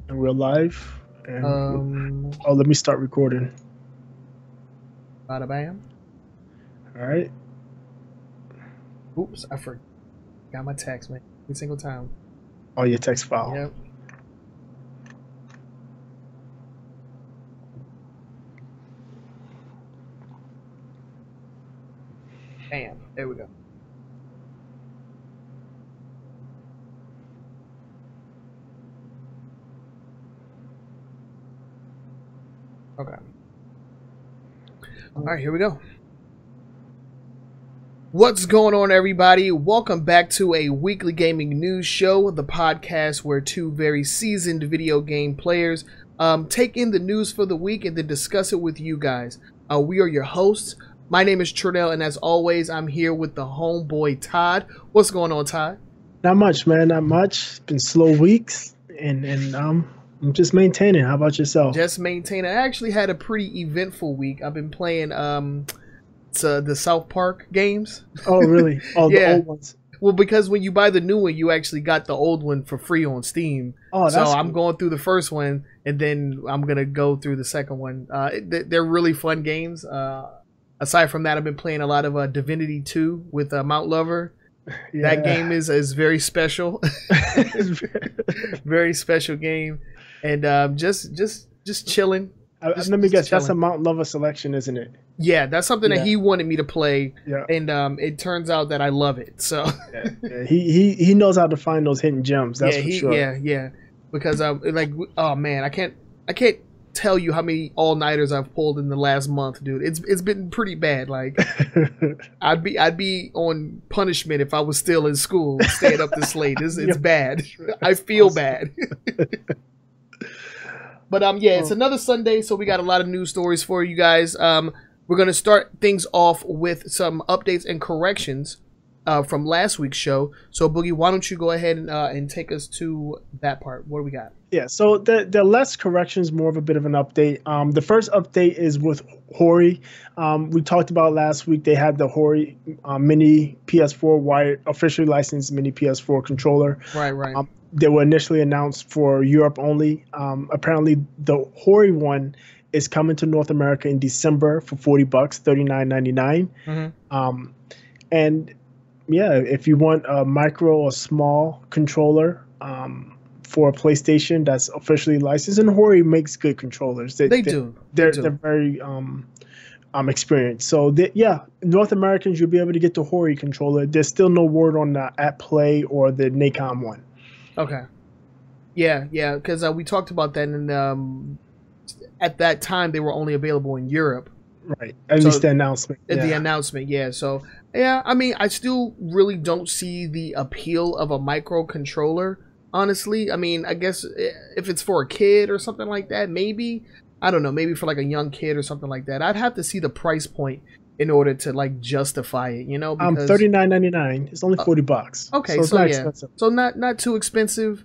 And we're live. And let me start recording. Bada bam. All right. Oops, I forgot my text, man. Every single time. Oh, your text file. Yep. Bam. There we go. Okay. All right, here we go. What's going on, everybody? Welcome back to a weekly gaming news show, the podcast where two very seasoned video game players take in the news for the week and then discuss it with you guys. We are your hosts. My name is Trinell, and as always, I'm here with the homeboy Todd. What's going on, Todd? Not much, man. Not much. It's been slow weeks, and I'm just maintaining. How about yourself? Just maintaining. I actually had a pretty eventful week. I've been playing the South Park games. Oh, really? Oh, yeah. The old ones. Well, because when you buy the new one, you actually got the old one for free on Steam. Oh, that's I'm going through the first one, and then I'm gonna go through the second one. They're really fun games. Aside from that, I've been playing a lot of Divinity 2 with Mount Lover. Yeah. That game is very special. Very special game, and just chilling. Let me guess. Chilling. That's a Mount Lover selection, isn't it? Yeah, that's something that he wanted me to play, yeah. And it turns out that I love it. So yeah. He knows how to find those hidden gems. That's for sure. Yeah. Because oh man, I can't tell you how many all-nighters I've pulled in the last month, dude. It's been pretty bad. Like I'd be on punishment if I was still in school staying up this late. It's bad. I feel bad. But it's another Sunday, so we got a lot of news stories for you guys. We're going to start things off with some updates and corrections from last week's show. So, Boogie, why don't you go ahead and take us to that part? What do we got? Yeah, so the less corrections, more of a bit of an update. The first update is with Hori. We talked about last week they had the Hori mini PS4 wired, officially licensed mini PS4 controller. Right. They were initially announced for Europe only. Apparently, the Hori one is coming to North America in December for $40, $39.99. Mm-hmm. And yeah, if you want a micro or small controller for a PlayStation that's officially licensed, and Hori makes good controllers. They're very experienced. So North Americans, you'll be able to get the Hori controller. There's still no word on the At Play or the Nacon one. Okay. Yeah, because we talked about that, and at that time they were only available in Europe. Right. At least the announcement. The announcement, yeah. So, yeah, I mean, I still really don't see the appeal of a microcontroller, honestly. I mean, I guess if it's for a kid or something like that, maybe. I don't know, maybe for like a young kid or something like that. I'd have to see the price point in order to like justify it, you know? Because $39.99. It's only $40. Okay, so it's not expensive. So not too expensive,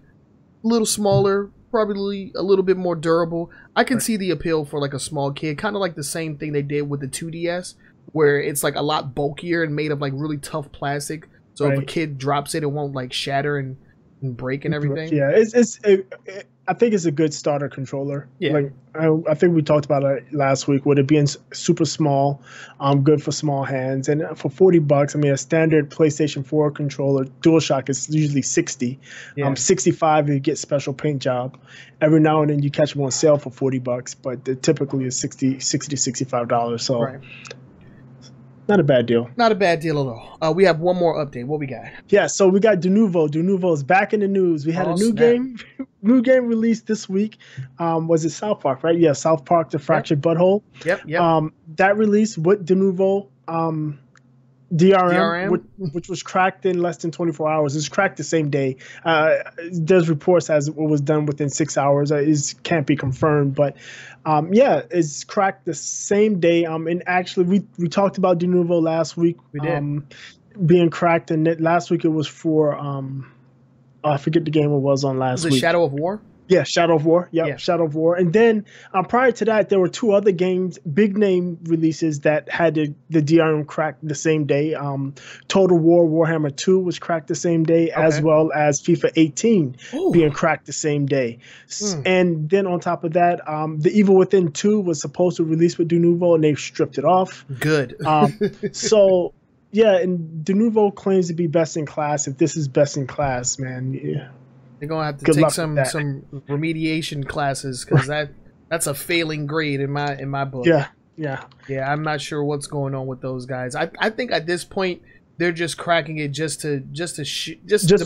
a little smaller, probably a little bit more durable. I can see the appeal for like a small kid, kind of like the same thing they did with the 2DS, where it's like a lot bulkier and made of like really tough plastic. So if a kid drops it, it won't like shatter and break and everything. Yeah, I think it's a good starter controller. Yeah. Like I think we talked about it last week with it being super small, good for small hands, and for $40, I mean a standard PlayStation 4 controller, DualShock is usually $60. Yeah. $65 you get special paint job. Every now and then you catch them on sale for $40, but typically it's $60 to $65. So. Right. Not a bad deal. Not a bad deal at all. We have one more update. What we got? Yeah, so we got Denuvo. Denuvo is back in the news. We had a new game released this week. Was it South Park, right? Yeah, South Park, The Fractured Butthole. Yep. That release with Denuvo, DRM, which was cracked in less than 24 hours. It's cracked the same day. There's reports as it was done within 6 hours. It can't be confirmed, but yeah, it's cracked the same day. And actually, we talked about De Novo last week. We did. Being cracked, and last week it was for I forget the game it was on last week. Shadow of War? Yeah, Shadow of War. Yep, yeah, Shadow of War. And then prior to that, there were 2 other games, big name releases that had the DRM cracked the same day. Total War Warhammer 2 was cracked the same day, as well as FIFA 18 being cracked the same day. And then on top of that, The Evil Within 2 was supposed to release with De Novo, and they stripped it off. Good. So, yeah, and De Novo claims to be best in class. If this is best in class, man, yeah. They're gonna have to take some remediation classes, because that's a failing grade in my book. Yeah. I'm not sure what's going on with those guys. I think at this point they're just cracking it just to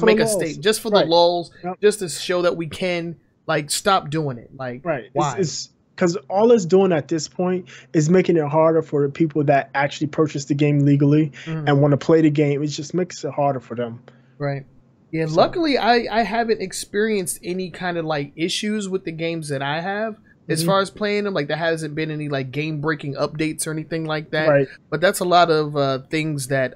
make a statement, just for the lulz, just to show that we can stop doing it. Why? It's because all it's doing at this point is making it harder for the people that actually purchase the game legally and want to play the game. It just makes it harder for them. Right. Yeah, so, luckily I haven't experienced any kind of issues with the games that I have as far as playing them. There hasn't been any game breaking updates or anything like that. Right. But that's a lot of things that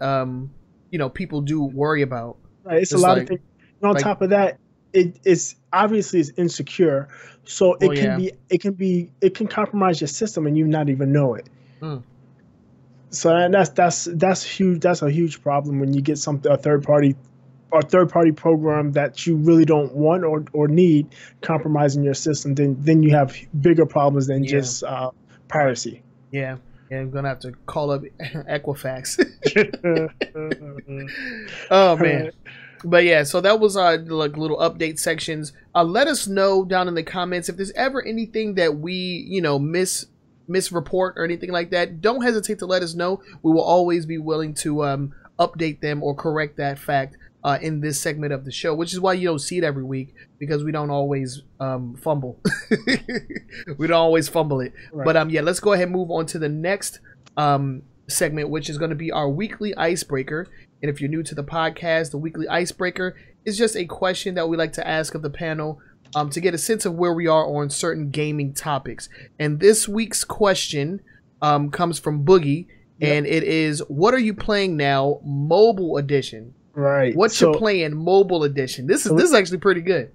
people do worry about. Right. It's a lot of things. And on top of that, it's obviously it's insecure, so it can compromise your system and you not even know it. So that's huge. That's a huge problem when you get a third party program that you really don't want or need compromising your system. Then you have bigger problems than just piracy. Yeah, I'm gonna have to call up Equifax. Oh man. But yeah, so that was our little update sections. Let us know down in the comments if there's ever anything that we misreport or anything like that. Don't hesitate to let us know. We will always be willing to update them or correct that fact in this segment of the show, which is why you don't see it every week, because we don't always fumble. We don't always fumble it. Right. But yeah, let's go ahead and move on to the next segment, which is going to be our weekly icebreaker. And if you're new to the podcast, the weekly icebreaker is just a question that we like to ask of the panel to get a sense of where we are on certain gaming topics. And this week's question comes from Boogie, and it is, what are you playing now, mobile edition? Right. What you playing, mobile edition? This is actually pretty good.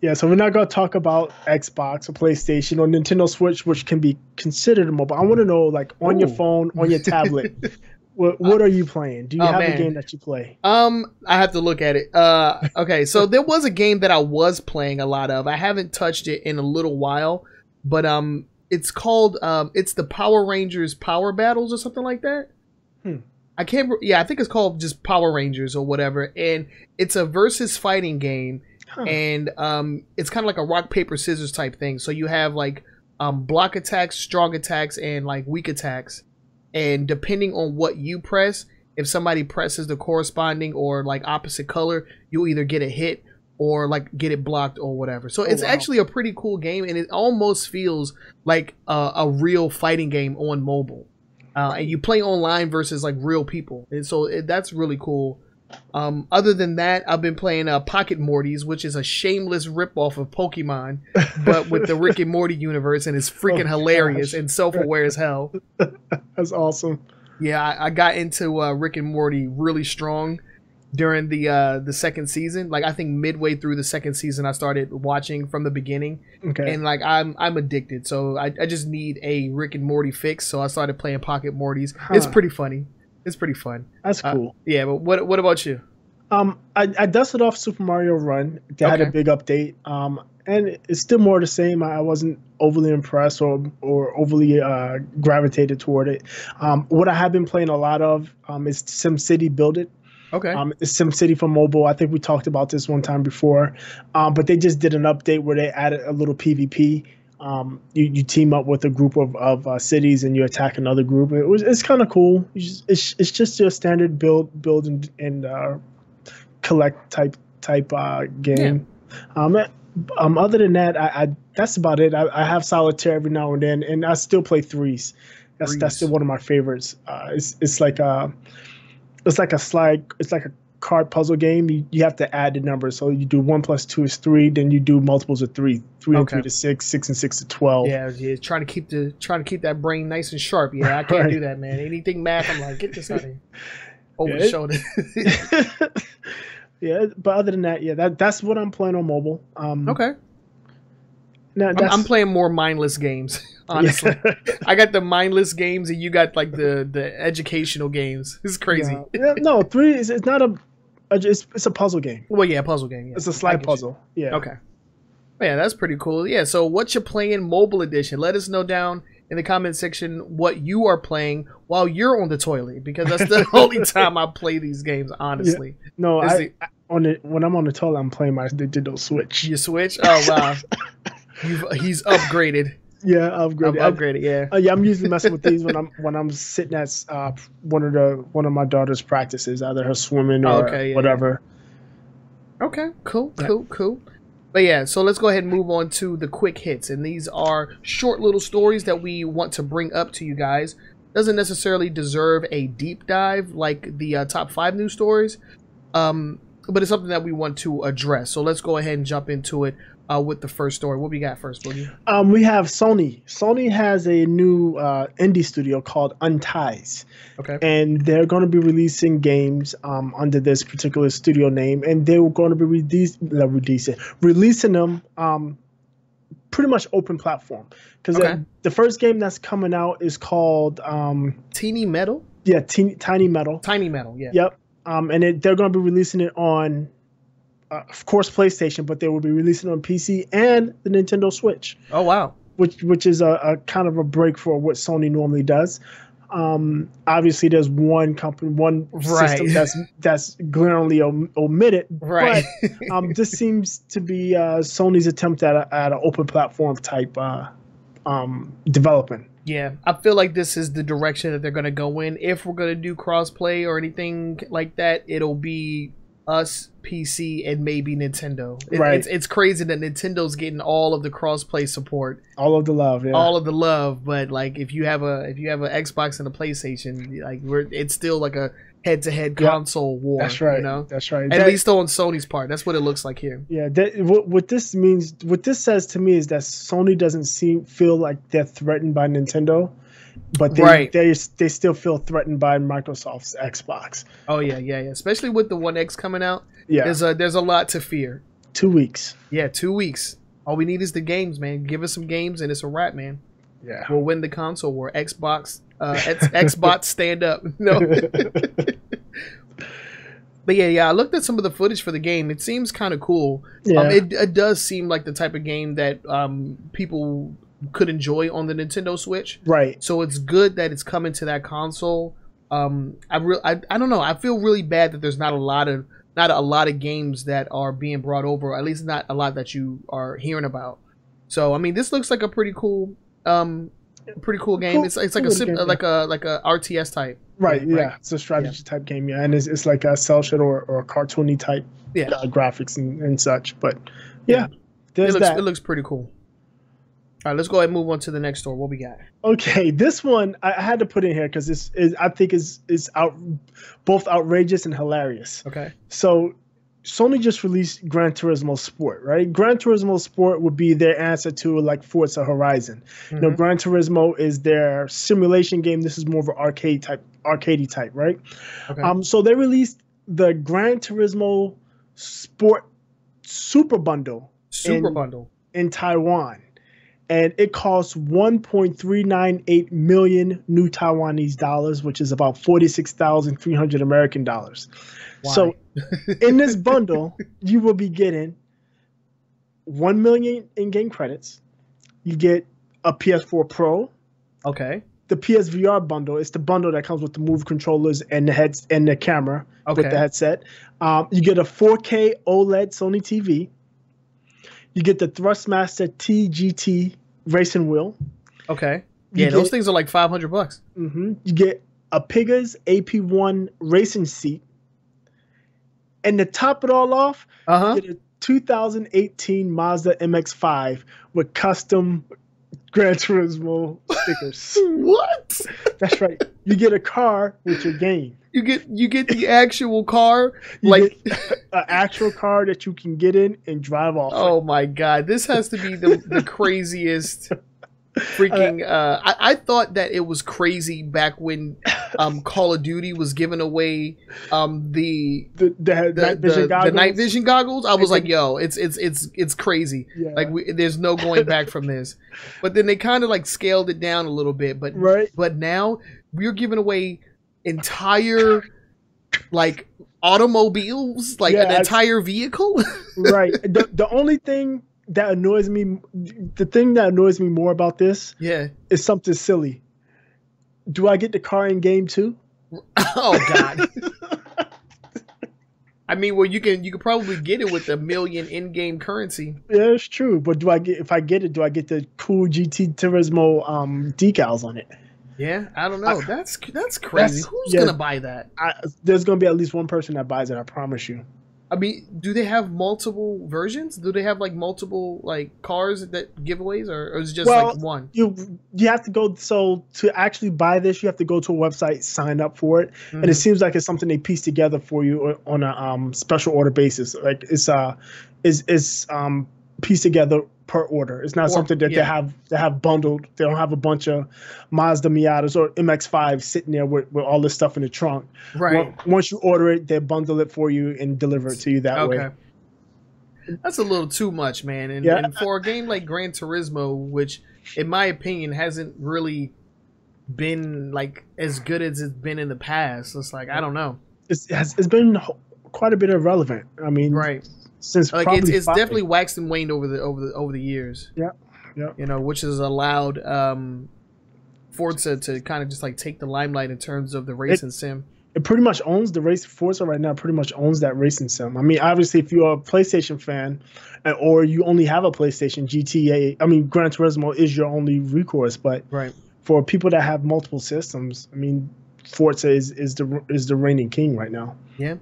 Yeah, so we're not going to talk about Xbox or PlayStation or Nintendo Switch, which can be considered mobile. I want to know, on your phone, on your tablet, what are you playing? Do you have a game that you play? I have to look at it. Okay, so there was a game that I was playing a lot of. I haven't touched it in a little while, but it's called it's the Power Rangers Power Battles or something like that. I can't. Yeah, I think it's called just Power Rangers or whatever, and it's a versus fighting game. And it's kind of like a rock paper scissors type thing. So you have block attacks, strong attacks, and weak attacks. And depending on what you press, if somebody presses the corresponding or opposite color, you'll either get a hit or get it blocked or whatever. So it's actually a pretty cool game, and it almost feels like a real fighting game on mobile. And you play online versus real people, and so that's really cool. Other than that, I've been playing Pocket Mortys, which is a shameless ripoff of Pokemon, but with the Rick and Morty universe, and it's freaking hilarious and self-aware as hell. That's awesome. Yeah, I got into Rick and Morty really strong during the second season. I think midway through the second season, I started watching from the beginning. Okay. And I'm addicted, so I just need a Rick and Morty fix. So I started playing Pocket Mortys. It's pretty funny. It's pretty fun. That's cool. Yeah, but what about you? I dusted off Super Mario Run. They had a big update. And it's still more the same. I wasn't overly impressed or overly gravitated toward it. What I have been playing a lot of is SimCity Build It. Okay. It's SimCity for mobile. I think we talked about this one time before. But they just did an update where they added a little PvP. You team up with a group of cities and you attack another group. It's kind of cool. It's just your standard build and collect type game. Yeah. Other than that, I that's about it. I have Solitaire every now and then, and I still play Threes. That's still one of my favorites. It's like It's like a slide. It's like a card puzzle game. You have to add the numbers. So you do 1 + 2 is 3. Then you do multiples of 3. 3 and 3 to 6. 6 and 6 to 12. Yeah. Trying to keep that brain nice and sharp. Yeah, I can't do that, man. Anything math, I'm like, get this out of here. Over the shoulder. Yeah, but other than that, yeah, that's what I'm playing on mobile. Okay. Now I'm playing more mindless games. Honestly, I got the mindless games, and you got like the educational games. It's crazy. Yeah, no, 3 is it's not it's a puzzle game. Well, yeah, puzzle game. Yeah. It's a slide puzzle. Yeah. Okay. Yeah, that's pretty cool. Yeah. So, what you're playing mobile edition? Let us know down in the comment section what you are playing while you're on the toilet, because that's the only time I play these games. Honestly. Yeah. No, when I'm on the toilet, I'm playing my Nintendo Switch. You Switch? Oh wow. He's upgraded. Yeah, upgraded. Yeah. Yeah, I'm usually messing with these when I'm sitting at one of my daughter's practices, either her swimming or whatever. Yeah. Okay, cool. But yeah, so let's go ahead and move on to the quick hits, and these are short little stories that we want to bring up to you guys. Doesn't necessarily deserve a deep dive like the top 5 news stories, but it's something that we want to address. So let's go ahead and jump into it. With the first story. What we got first, Boogie? We have Sony. Sony has a new indie studio called Unties. Okay. And they're going to be releasing games under this particular studio name, and they're going to be releasing them pretty much open platform. Because the first game that's coming out is called Teeny Metal? Yeah, Tiny Metal. Tiny Metal, yeah. Yep. And they're going to be releasing it on of course, PlayStation, but they will be releasing on PC and the Nintendo Switch. Oh wow! Which is a kind of a break for what Sony normally does. Obviously, there's one company, one system that's glaringly omitted. Right. But this seems to be Sony's attempt at an open platform type development. Yeah, I feel like this is the direction that they're going to go in. If we're going to do crossplay or anything like that, it'll be us, PC, and maybe Nintendo. It's crazy that Nintendo's getting all of the crossplay support, all of the love, But like, if you have an Xbox and a PlayStation, like it's still like a head-to-head console war. That's right. You know? That's right. At least on Sony's part, that's what it looks like here. Yeah. What this means, what this says to me is that Sony doesn't feel like they're threatened by Nintendo. But they still feel threatened by Microsoft's Xbox. Oh yeah. Especially with the One X coming out. Yeah, there's a lot to fear. 2 weeks. Yeah, 2 weeks. All we need is the games, man. Give us some games, and it's a wrap, man. Yeah, we'll win the console war. Xbox stand up. No. But yeah. I looked at some of the footage for the game. It seems kind of cool. Yeah. It does seem like the type of game that people could enjoy on the Nintendo Switch. Right. So it's good that it's coming to that console. I don't know. I feel really bad that there's not a lot of games that are being brought over, or at least not a lot that you are hearing about. So I mean, this looks like a pretty cool game. It's like a RTS type. Right. Game, yeah. Right? It's a strategy type game. Yeah, and it's like a cell shaded or a cartoony type graphics and such. But yeah, it looks pretty cool. All right, let's go ahead and move on to the next story. What we got? Okay, this one I had to put in here because I think is both outrageous and hilarious. Okay. So Sony just released Gran Turismo Sport, right? Gran Turismo Sport would be their answer to like Forza Horizon. Mm-hmm. You know, Gran Turismo is their simulation game. This is more of an arcadey type, right? Okay. So they released the Gran Turismo Sport Super Bundle. In Taiwan. And it costs 1.398 million new Taiwanese dollars, which is about 46,300 American dollars. Why? So in this bundle, you will be getting 1 million in-game credits. You get a PS4 Pro. Okay. The PSVR bundle is the bundle that comes with the Move controllers and the heads and the camera with the headset. You get a 4K OLED Sony TV. You get the Thrustmaster TGT racing wheel. Okay. Yeah, those things are like $500. Mm-hmm. You get a Piggers AP1 racing seat. And to top it all off, you get a 2018 Mazda MX-5 with custom Gran Turismo stickers. What? That's right. You get a car with your game. You get the actual car, an actual car that you can get in and drive off. Oh my god, this has to be the craziest freaking. I thought that it was crazy back when Call of Duty was giving away the night vision goggles. I was like, yo, it's crazy. Yeah. Like there's no going back from this. But then they kind of like scaled it down a little bit. But now we're giving away entire like automobiles, like an entire vehicle. Right. The only thing that annoys me, the thing that annoys me more about this, is something silly. Do I get the car in game too? Oh God. I mean, well, you can probably get it with $1 million in-game currency. Yeah, it's true. But if I get it, do I get the cool GT Turismo decals on it? Yeah, I don't know. That's crazy. Who's gonna buy that? There's gonna be at least one person that buys it. I promise you. I mean, do they have multiple versions? Do they have like multiple like cars that giveaways, or is it just like one? You have to go. So to actually buy this, you have to go to a website, sign up for it, and it seems like it's something they piece together for you on a special order basis. Like it's pieced together per order. It's not something that they have bundled. They don't have a bunch of Mazda Miatas or MX-5 sitting there with all this stuff in the trunk. Right. Once you order it, they bundle it for you and deliver it to you that way. That's a little too much, man. And for a game like Gran Turismo, which in my opinion hasn't really been like as good as it's been in the past, it's like I don't know. It's been quite a bit irrelevant. I mean, right. Since like it's definitely waxed and waned over the years. Yeah. You know, which has allowed Forza to kind of just like take the limelight in terms of the racing sim. It pretty much owns the race. Forza right now pretty much owns that racing sim. I mean, obviously, if you're a PlayStation fan, or you only have a PlayStation, Gran Turismo is your only recourse. But for people that have multiple systems, I mean, Forza is the reigning king right now. Yeah.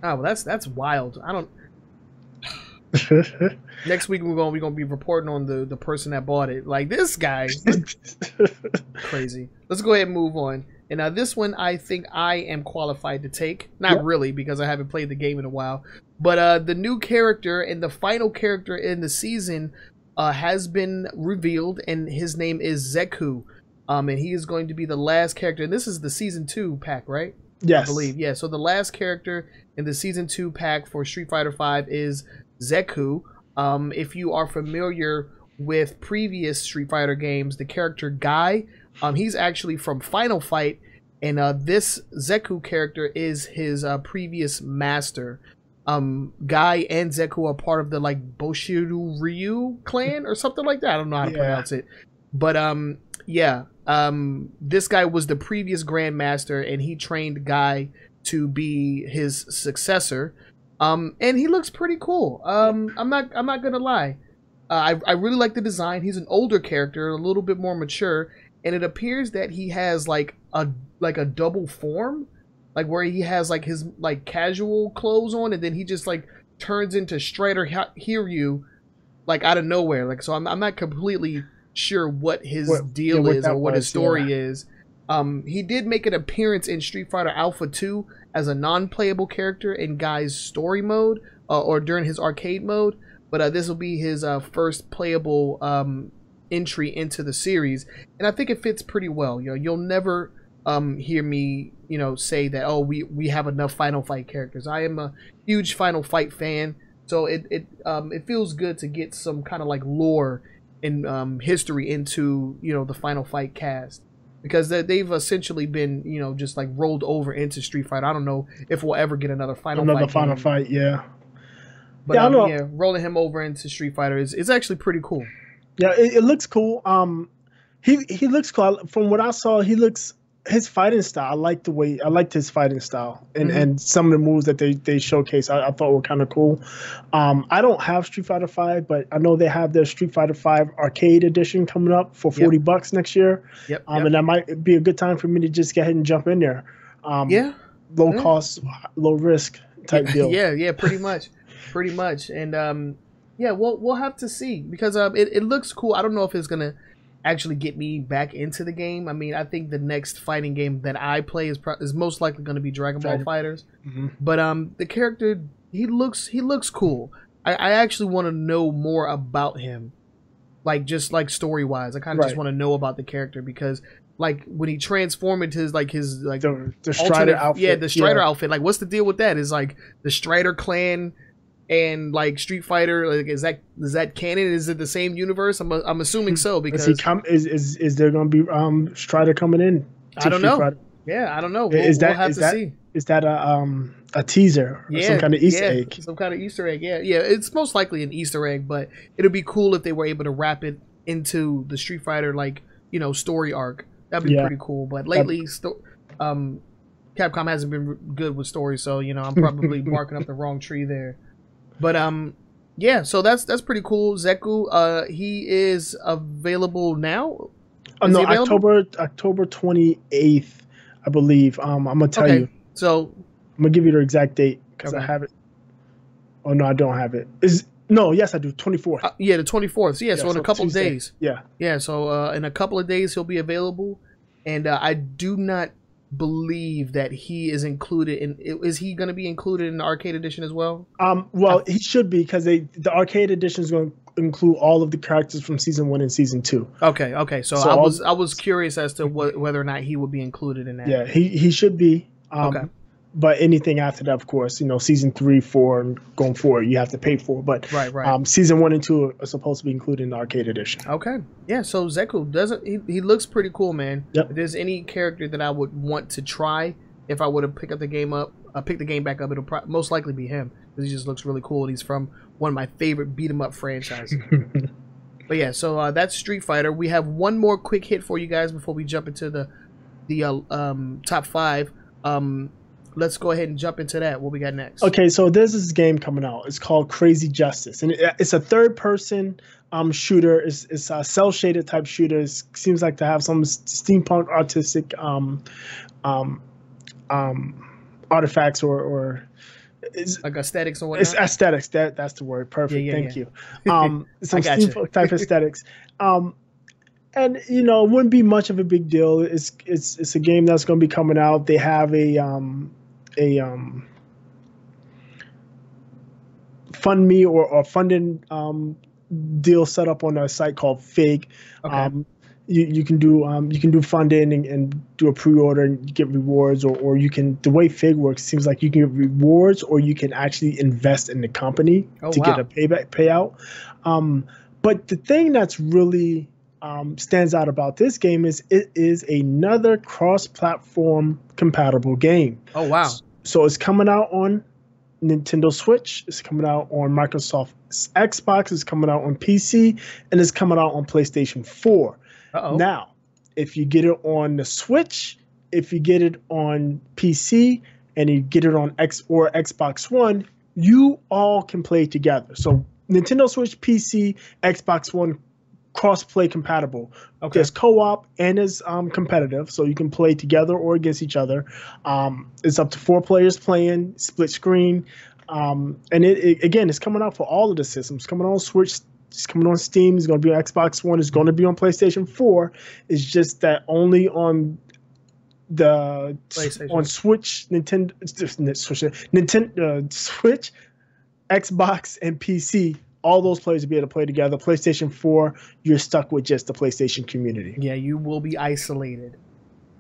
Oh, well, that's wild. I don't. Next week we're gonna be reporting on the person that bought it. Like this guy, crazy. Let's go ahead and move on. And this one I think I am qualified to take. Not really, because I haven't played the game in a while. But the new character and the final character in the season has been revealed, and his name is Zeku. And he is going to be the last character. And this is the season 2 pack, right? Yes, I believe. Yeah. So the last character in the season 2 pack for Street Fighter V is Zeku. If you are familiar with previous Street Fighter games, the character Guy, he's actually from Final Fight, and this Zeku character is his previous master. Guy and Zeku are part of the like Boshiru Ryu clan or something like that. I don't know how to pronounce it, but this guy was the previous Grandmaster, and he trained Guy to be his successor. And he looks pretty cool. I'm not gonna lie. I really like the design. He's an older character, a little bit more mature, and it appears that he has like a double form, like where he has like his like casual clothes on, and then he just like turns into Strider Hiryu, like out of nowhere. Like so, I'm not completely sure what his deal is or what his story is. He did make an appearance in Street Fighter Alpha 2 as a non-playable character in Guy's story mode or during his arcade mode, but this will be his first playable entry into the series, and I think it fits pretty well. You know, you'll never hear me, say that we have enough Final Fight characters. I am a huge Final Fight fan, so it feels good to get some kind of like lore and history into the Final Fight cast. Because they've essentially been, just like rolled over into Street Fighter. I don't know if we'll ever get another Final Fight. Yeah. But rolling him over into Street Fighter is actually pretty cool. Yeah, it looks cool. He looks cool. From what I saw, his fighting style. I liked his fighting style and some of the moves that they showcased. I thought were kind of cool. I don't have Street Fighter V, but I know they have their Street Fighter V Arcade Edition coming up for $40 next year. And that might be a good time for me to just go ahead and jump in there. Low cost, low risk type deal. Yeah, pretty much. And we'll have to see, because it looks cool. I don't know if it's gonna actually get me back into the game. I mean, I think the next fighting game that I play is most likely going to be Dragon Ball Fighters. But the character, he looks cool. I actually want to know more about him, like just like story wise. I kind of just want to know about the character because like when he transformed into his the Strider outfit. Yeah, the Strider outfit. Like, what's the deal with that? Is like the Strider clan and like Street Fighter, like is that canon? Is it the same universe? I'm assuming so because is there going to be Strider coming in? I don't know. Fighter? Yeah, I don't know. We'll have to see. Is that a teaser or some kind of Easter egg? Some kind of Easter egg. Yeah, it's most likely an Easter egg, but it'd be cool if they were able to wrap it into the Street Fighter story arc. That'd be pretty cool. But lately, Capcom hasn't been good with stories, so I'm probably barking up the wrong tree there. But so that's pretty cool. Zeku, he is available now. No, October 28th, I believe. I'm gonna tell you. So I'm gonna give you the exact date because I have it. Oh no, I don't have it. Yes, I do. 24th. The 24th. Yeah, so in a couple of days. Yeah. So in a couple of days he'll be available, and I do not believe that he is included in. Is he going to be included in the arcade edition as well? He should be because the arcade edition is going to include all of the characters from season 1 and season 2. Okay. So I was curious as to whether or not he would be included in that. Yeah, he should be. Okay. But anything after that, of course, season 3, 4, and going forward, you have to pay for. But right. Season 1 and 2 are supposed to be included in the arcade edition. Okay. Yeah. So Zeku he looks pretty cool, man. Yep. If there's any character that I would want to try, if I would have picked the game back up, it'll most likely be him because he just looks really cool. And he's from one of my favorite beat 'em up franchises. But yeah, so that's Street Fighter. We have one more quick hit for you guys before we jump into the top 5. Let's go ahead and jump into that. What we got next? Okay, so there's this game coming out. It's called Crazy Justice, and it's a third-person shooter. It's a cel-shaded type shooter. It seems like to have some steampunk artistic artifacts or like aesthetics or whatnot. It's aesthetics. That's the word. Perfect. Thank you. Some steampunk type aesthetics. And it wouldn't be much of a big deal. It's a game that's going to be coming out. They have a fund me or funding deal set up on a site called Fig. Okay. You can do funding and do a pre-order and get rewards, or you can. The way Fig works, seems like you can get rewards, or you can actually invest in the company to get a payout. But the thing that's really stands out about this game is it is another cross-platform compatible game. Oh wow! So it's coming out on Nintendo Switch, it's coming out on Microsoft Xbox, it's coming out on PC, and it's coming out on PlayStation 4. Now, if you get it on the Switch, if you get it on PC, and you get it on Xbox One, you all can play together. So Nintendo Switch, PC, Xbox One, cross-play compatible. Okay. There's co-op and there's competitive, so you can play together or against each other. It's up to 4 players playing, split screen, and it again, it's coming out for all of the systems. It's coming on Switch, it's coming on Steam, it's going to be on Xbox One, it's going to be on PlayStation 4. It's just that only on the on Switch, Nintendo Switch, Xbox, and PC. All those players will be able to play together. PlayStation 4, you're stuck with just the PlayStation community. Yeah, you will be isolated,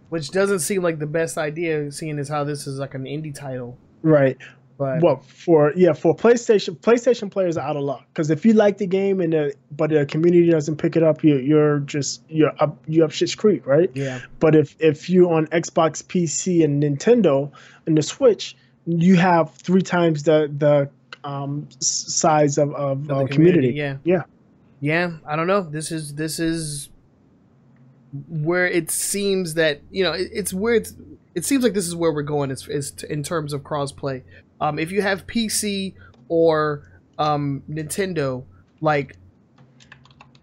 which doesn't seem like the best idea, seeing as how this is like an indie title. Right. But for PlayStation players are out of luck, because if you like the game but the community doesn't pick it up, you're up shit's creek, right? Yeah. But if you're on Xbox, PC, and Nintendo and the Switch, you have 3 times the size of the community. Yeah. I don't know. This is where it seems that it's where it seems like this is where we're going is in terms of crossplay. If you have PC or Nintendo, like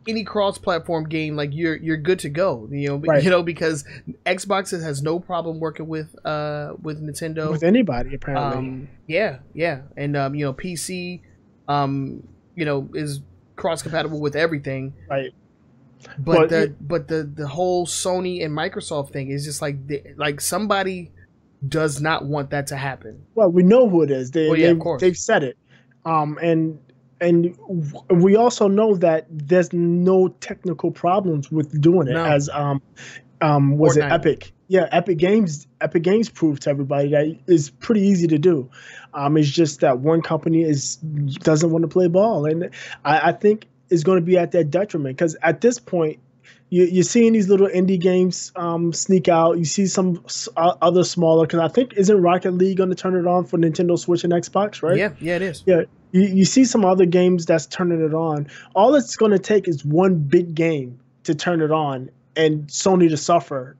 any cross-platform game, like you're good to go. Right. Because Xbox has no problem working with Nintendo, with anybody apparently. Yeah, and PC, is cross-compatible with everything. Right. But the whole Sony and Microsoft thing is just like somebody does not want that to happen. Well, we know who it is. They've said it, and we also know that there's no technical problems with doing it. As was Fortnite. It Epic? Yeah, Epic Games proved to everybody that it's pretty easy to do. It's just that one company doesn't want to play ball, and I think it's going to be at their detriment, because at this point, you're seeing these little indie games sneak out. You see some other smaller, because I think isn't Rocket League going to turn it on for Nintendo Switch and Xbox, right? Yeah, it is. Yeah, you see some other games that's turning it on. All it's going to take is one big game to turn it on, and Sony to suffer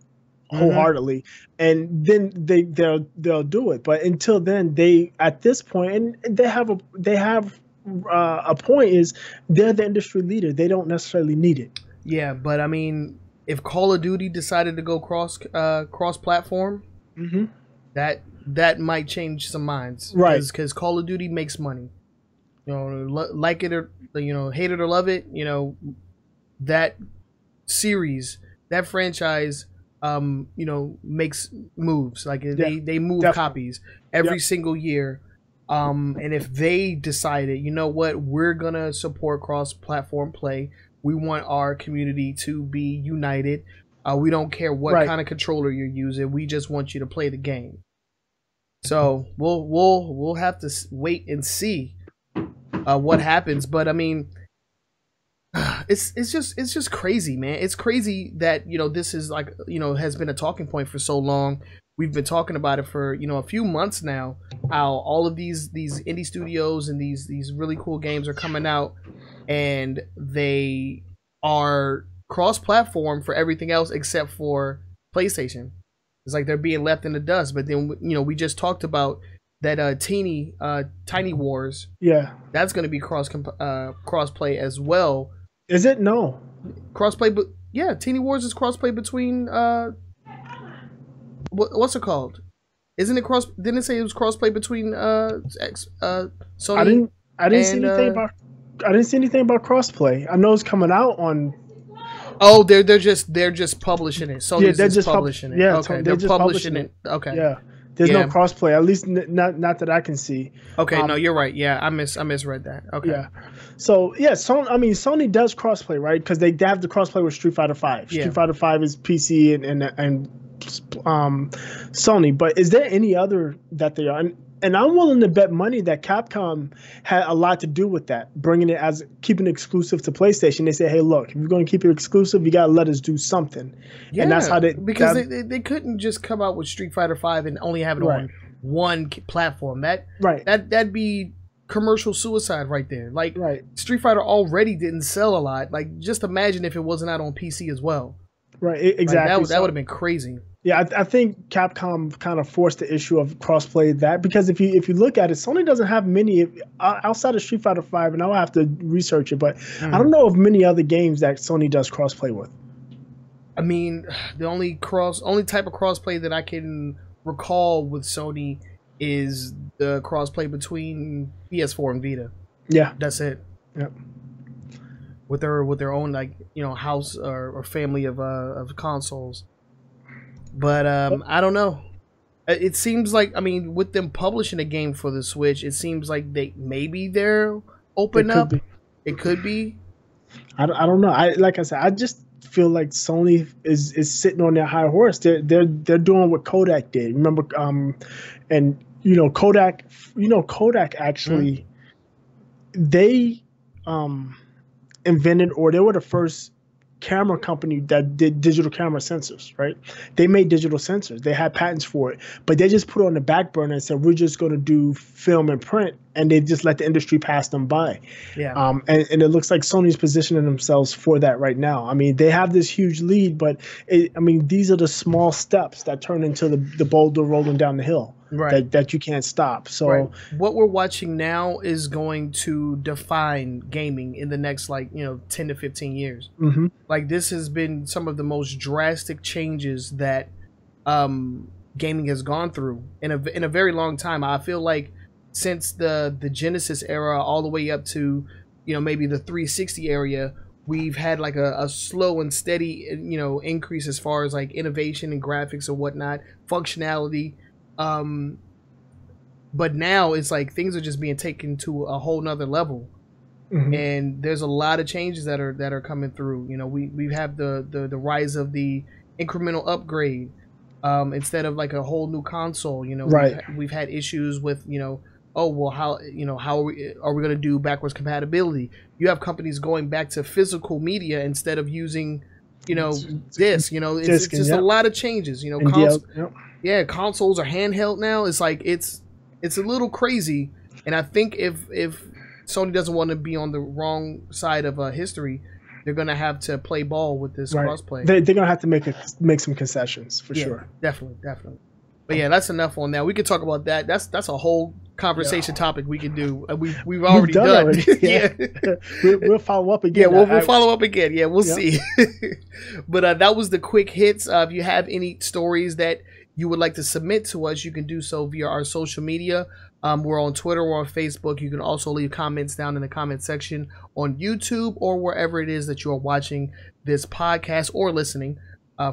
wholeheartedly, and then they'll do it. But until then, at this point, and they have a point, is they're the industry leader. They don't necessarily need it. Yeah, but I mean, if Call of Duty decided to go cross platform, that might change some minds, right? Because Call of Duty makes money. You know, like it or hate it or love it. You know, that series, that franchise, makes moves. Like they move copies every single year. And if they decided, you know what, we're gonna support cross-platform play. We want our community to be united. We don't care what kind of controller you're using. We just want you to play the game. So we'll have to wait and see what happens. But I mean, it's just crazy, man. It's crazy that this is has been a talking point for so long. We've been talking about it for a few months now. How all of these indie studios and these really cool games are coming out, and they are cross-platform for everything else except for PlayStation. It's like they're being left in the dust. But then we just talked about that Tiny Wars. Yeah, that's going to be cross-play as well. Is it? No. Cross-play, but yeah, Tiny Wars is cross-play between what's it called? Isn't it cross? Didn't it say it was crossplay between Sony? I didn't see anything about. I didn't see anything about crossplay. I know it's coming out on. Oh, they're just publishing it. Sony's just publishing it. Yeah, okay, they're just publishing it. Okay. Yeah, there's no crossplay. At least not that I can see. Okay, no, you're right. Yeah, I misread that. Okay. Yeah. So yeah, Sony does crossplay, right? Because they have the crossplay with Street Fighter V. Yeah. Street Fighter V is PC and Sony, but is there any other that they are? And I'm willing to bet money that Capcom had a lot to do with that, bringing it as keeping it exclusive to PlayStation. They say, hey, look, if you're going to keep it exclusive, you got to let us do something. Yeah, and that's how they couldn't just come out with Street Fighter V and only have it on one platform. That'd be commercial suicide right there. Like Street Fighter already didn't sell a lot. Like just imagine if it wasn't out on PC as well. Right, exactly. Like that would have been crazy. Yeah, I think Capcom kind of forced the issue of crossplay because if you look at it, Sony doesn't have many outside of Street Fighter V, and I'll have to research it, but I don't know of many other games that Sony does crossplay with. I mean, the only type of crossplay that I can recall with Sony is the crossplay between PS4 and Vita. Yeah, that's it. Yep. With their own house or family of consoles. But I don't know. It seems like with them publishing a game for the Switch, it seems like they're open up. It could be. I don't know. Like I said, I just feel like Sony is sitting on their high horse. They're doing what Kodak did. Remember, and Kodak actually they invented, or they were the first camera company that did digital camera sensors, right? They made digital sensors. They had patents for it, but they just put it on the back burner and said, we're just going to do film and print, and they just let the industry pass them by. Yeah. And it looks like Sony's positioning themselves for that right now. I mean, they have this huge lead, but these are the small steps that turn into the boulder rolling down the hill. Right. That you can't stop. So what we're watching now is going to define gaming in the next 10 to 15 years. Mm-hmm. Like this has been some of the most drastic changes that gaming has gone through in a very long time. I feel like since the Genesis era all the way up to maybe the 360 area, we've had like a slow and steady, increase as far as like innovation and graphics and whatnot, functionality. But now it's like things are just being taken to a whole nother level. And there's a lot of changes that are coming through. We have the rise of the incremental upgrade, instead of like a whole new console. We've had issues with oh well, how are we going to do backwards compatibility? You have companies going back to physical media instead of using disc. It's just a lot of changes. Consoles are handheld now. It's like it's a little crazy. And I think if Sony doesn't want to be on the wrong side of history, they're going to have to play ball with this crossplay. They're going to have to make some concessions for sure. Definitely. But yeah, that's enough on that. We could talk about that. That's a whole conversation topic we can do. We've already done. Yeah. We'll follow up again. Yeah, we'll follow up again. Yeah, we'll see. But that was the quick hits. If you have any stories that you would like to submit to us, you can do so via our social media. We're on Twitter, we're on Facebook. You can also leave comments down in the comment section on YouTube or wherever it is that you are watching this podcast or listening,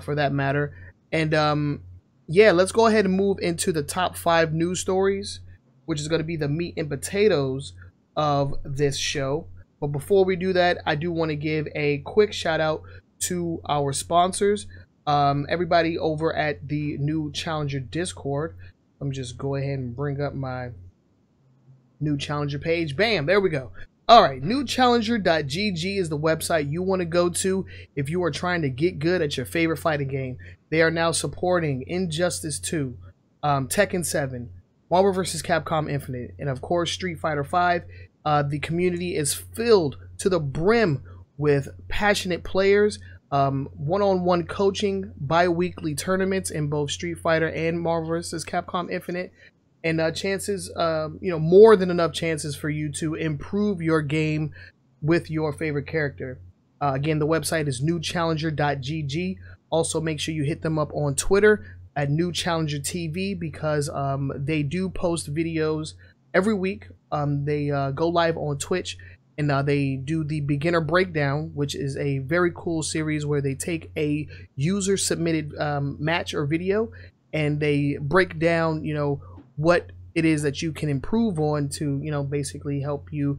for that matter. And let's go ahead and move into the top 5 news stories, which is going to be the meat and potatoes of this show. But before we do that, I do want to give a quick shout out to our sponsors. Everybody over at the New Challenger Discord. Let me just go ahead and bring up my New Challenger page. Bam, there we go. All right, newchallenger.gg is the website you want to go to if you are trying to get good at your favorite fighting game. They are now supporting Injustice 2, Tekken 7, Marvel vs. Capcom Infinite, and of course Street Fighter 5. The community is filled to the brim with passionate players, one-on-one coaching, bi-weekly tournaments in both Street Fighter and Marvel vs. Capcom Infinite, and chances, more than enough chances for you to improve your game with your favorite character. Again, the website is newchallenger.gg. Also, make sure you hit them up on Twitter at newchallengertv because they do post videos every week. They go live on Twitch. And they do the beginner breakdown, which is a very cool series where they take a user submitted match or video and they break down, what it is that you can improve on to, basically help you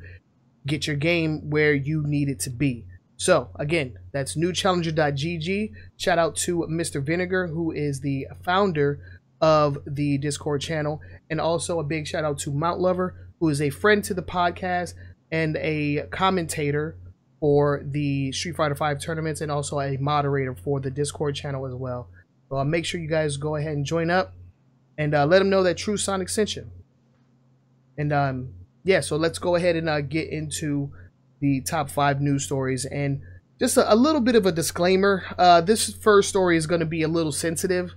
get your game where you need it to be. So again, that's newchallenger.gg. Shout out to Mr. Vinegar, who is the founder of the Discord channel. And also a big shout out to Mount Lover, who is a friend to the podcast and a commentator for the Street Fighter 5 tournaments and also a moderator for the Discord channel as well. So make sure you guys go ahead and join up and let them know that True Sonic sent you. And so let's go ahead and get into the top 5 news stories. And just a little bit of a disclaimer. This first story is going to be a little sensitive.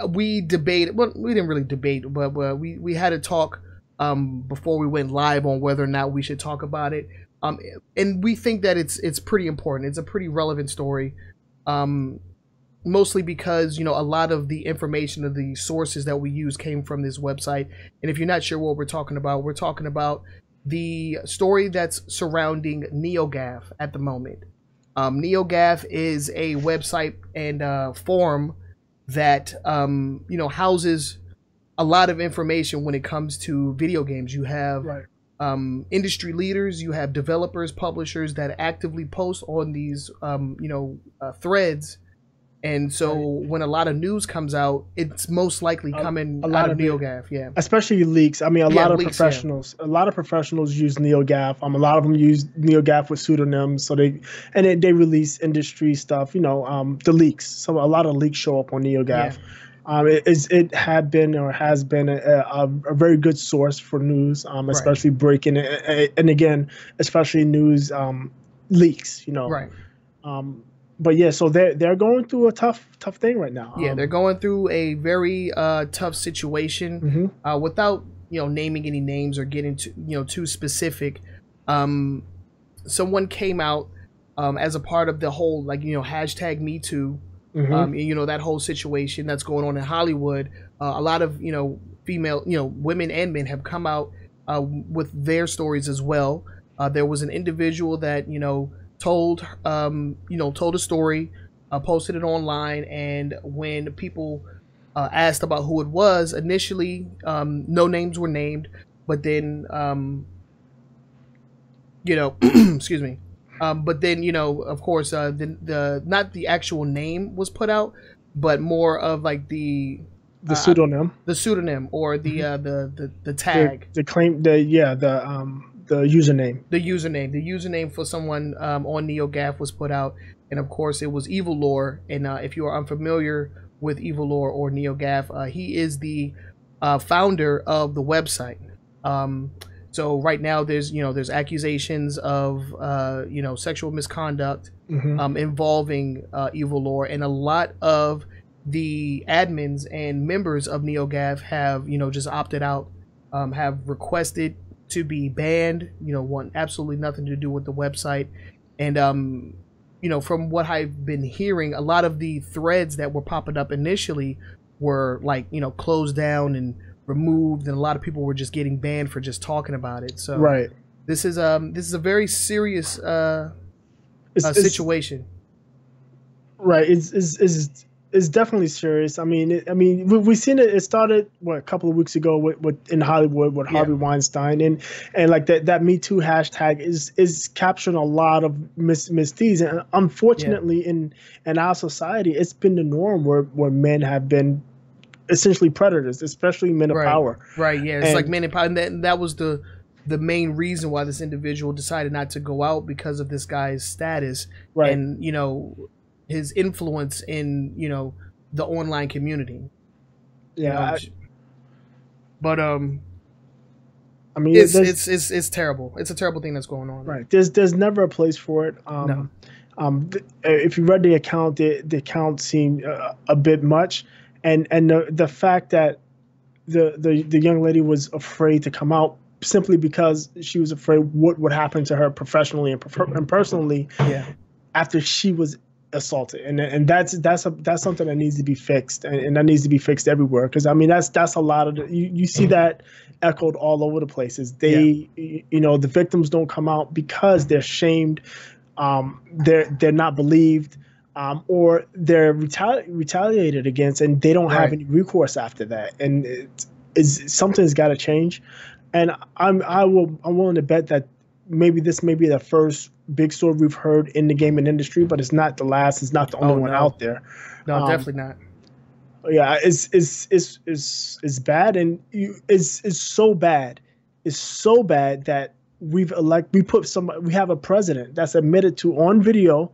We debated, well, we didn't really debate, but we had a talk before we went live on whether or not we should talk about it, and we think that it's pretty important. It's a pretty relevant story, mostly because a lot of the information of the sources that we use came from this website. And if you're not sure what we're talking about the story that's surrounding NeoGAF at the moment. NeoGAF is a website and forum that houses a lot of information when it comes to video games. You have industry leaders, you have developers, publishers that actively post on these threads. And so when a lot of news comes out, it's most likely coming out of NeoGAF, especially leaks. I mean, a lot of professionals use NeoGAF. A lot of them use NeoGAF with pseudonyms, so they release industry stuff. The leaks. So a lot of leaks show up on NeoGAF. It had been or has been a very good source for news, especially breaking and again, especially news leaks. But yeah, so they're going through a tough thing right now. They're going through a very tough situation. Without naming any names or getting too specific. Someone came out as a part of the whole hashtag Me Too. That whole situation that's going on in Hollywood. A lot of female women and men have come out with their stories as well. There was an individual that told told a story, posted it online, and when people asked about who it was, initially no names were named, but then excuse me. But then, of course, the not the actual name was put out, but more of like pseudonym, the pseudonym, or the tag, the claim, the username, the username for someone on NeoGAF was put out, and of course it was Evil Lore. And if you are unfamiliar with Evil Lore or NeoGAF, he is the founder of the website. So right now there's accusations of sexual misconduct involving Evil Lore, and a lot of the admins and members of NeoGAF have just opted out, have requested to be banned, want absolutely nothing to do with the website. And from what I've been hearing, a lot of the threads that were popping up initially were like closed down and removed, and a lot of people were just getting banned for just talking about it. So right, this is a very serious situation. Right, it's definitely serious. I mean, we've seen it. It started a couple of weeks ago with in Hollywood with Harvey Weinstein, and like that Me Too hashtag is capturing a lot of misdeeds, and unfortunately in our society, it's been the norm where men have been essentially predators, especially men of power. Right, yeah, it's like men in power, and that was the main reason why this individual decided not to go out, because of this guy's status, and his influence in the online community. But I mean, it's terrible. It's a terrible thing that's going on. Right. There's never a place for it. No. If you read the account seemed a bit much, and the fact that the young lady was afraid to come out simply because she was afraid what would happen to her professionally and personally after she was assaulted, and that's something that needs to be fixed, and that needs to be fixed everywhere, because I mean that's a lot of you see that echoed all over the places. The victims don't come out because they're shamed, they're not believed, or they're retaliated against, and they don't have any recourse after that, and something's got to change. And I'm willing to bet that maybe this may be the first big story we've heard in the gaming industry, but it's not the last. It's not the only one out there. No, definitely not. Yeah, it's bad, and it's so bad. It's so bad that we have a president that's admitted to on video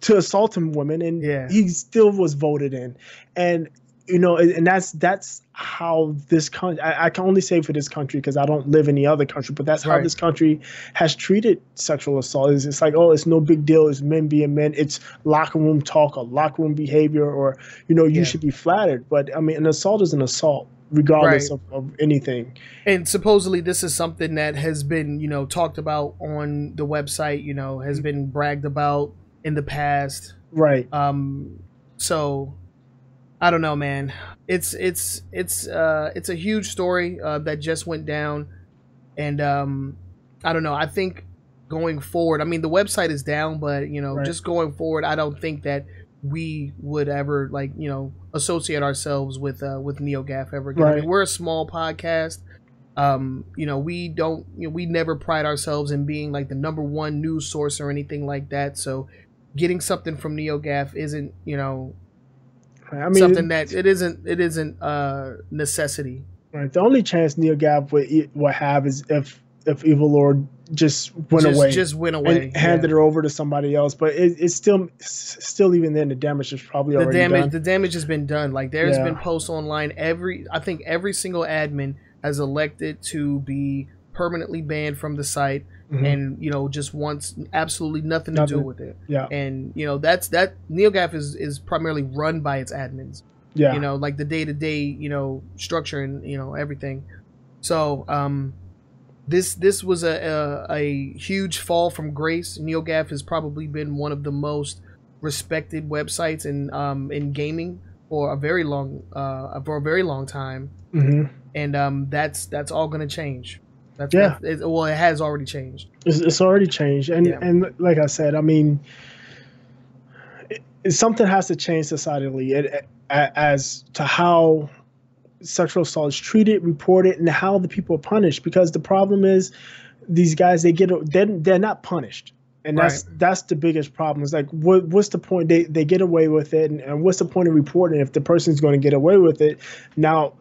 to assaulting women, and he still was voted in, and and that's how this country, I can only say for this country because I don't live in any other country, but that's how this country has treated sexual assault. It's like, oh, it's no big deal. It's men being men. It's locker room talk or locker room behavior, or, you should be flattered. But I mean, an assault is an assault, regardless of anything. And supposedly this is something that has been, talked about on the website, has been bragged about in the past. Right. So I don't know, man. It's a huge story that just went down, and I don't know. I think going forward, I mean, the website is down, but just going forward, I don't think that we would ever associate ourselves with NeoGAF ever again. I mean, we're a small podcast. We never pride ourselves in being like the #1 news source or anything like that. So getting something from NeoGAF isn't something that it isn't necessity. Right. The only chance NeoGAF would have is if Evil Lord just went away and handed her over to somebody else. But it's still even then, the damage is probably already done. The damage has been done. Like, there's been posts online. I think every single admin has elected to be permanently banned from the site, and just wants absolutely nothing to do with it. Yeah. And that NeoGAF is primarily run by its admins. Yeah. Like the day-to-day structure and everything. So this was a huge fall from grace. NeoGAF has probably been one of the most respected websites in gaming for a very long time. And that's all going to change. Well, it has already changed. It's already changed, and like I said, I mean, something has to change societally as to how sexual assault is treated, reported, and how the people are punished. Because the problem is, these guys they're not punished, and that's the biggest problem. It's like, what's the point? They get away with it, and what's the point of reporting if the person's going to get away with it? Now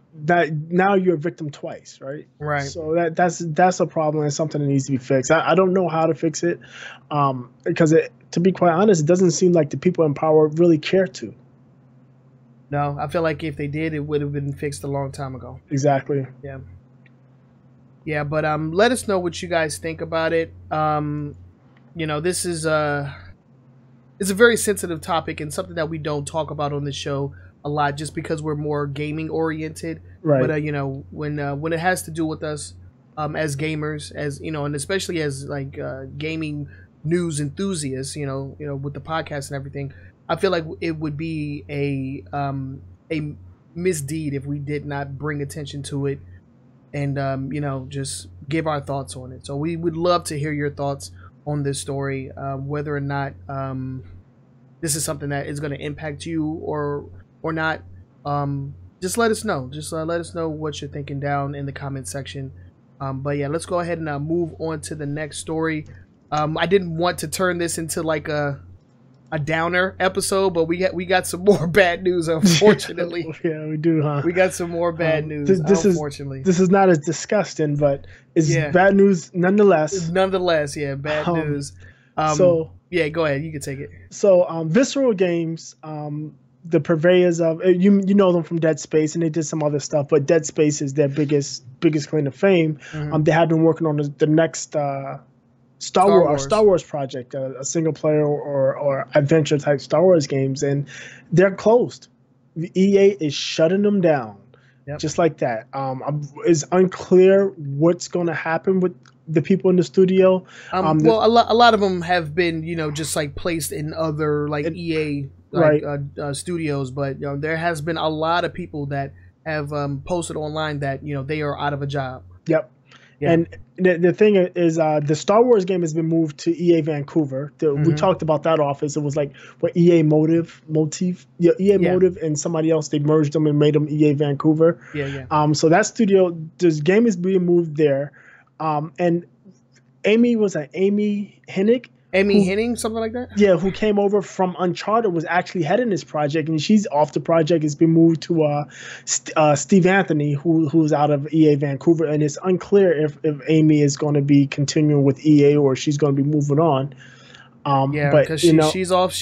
you're a victim twice, right? Right. So that's a problem, and something that needs to be fixed. I don't know how to fix it, because to be quite honest, it doesn't seem like the people in power really care to. No, I feel like if they did, it would have been fixed a long time ago. Exactly. Yeah. Yeah, but let us know what you guys think about it. This is it's a very sensitive topic and something that we don't talk about on the show a lot, just because we're more gaming oriented. Right. But when it has to do with us as gamers, as and especially as like gaming news enthusiasts, with the podcast and everything, I feel like it would be a misdeed if we did not bring attention to it and just give our thoughts on it. So we would love to hear your thoughts on this story, whether or not this is something that is going to impact you or not. Just let us know. Just let us know what you're thinking down in the comment section. But yeah, let's go ahead and move on to the next story. I didn't want to turn this into like a downer episode, but we got some more bad news, unfortunately. Yeah, we do, huh? We got some more bad news, unfortunately. This is not as disgusting, but it's bad news nonetheless. Nonetheless, yeah, bad news. Yeah, go ahead. You can take it. So, Visceral Games, the purveyors of you know them from Dead Space, and they did some other stuff, but Dead Space is their biggest claim to fame. Mm-hmm. They have been working on the next Star Wars project, a single player or adventure type Star Wars games, and they're closed. The EA is shutting them down, just like that. It's unclear what's going to happen with the people in the studio. Well, a lot of them have been, just like placed in other like EA studios, but there has been a lot of people that have posted online that they are out of a job. Yep. Yeah. And the thing is, the Star Wars game has been moved to EA Vancouver. We talked about that office. It was like EA Motive, Motive, and somebody else. They merged them and made them EA Vancouver. Yeah. So that studio, this game is being moved there. And Amy Hennig. Hennig, something like that? Yeah, who came over from Uncharted, was actually heading this project, and she's off the project. It's been moved to Steve Anthony, who's out of EA Vancouver, and it's unclear if Amy is going to be continuing with EA or she's going to be moving on. Because she's off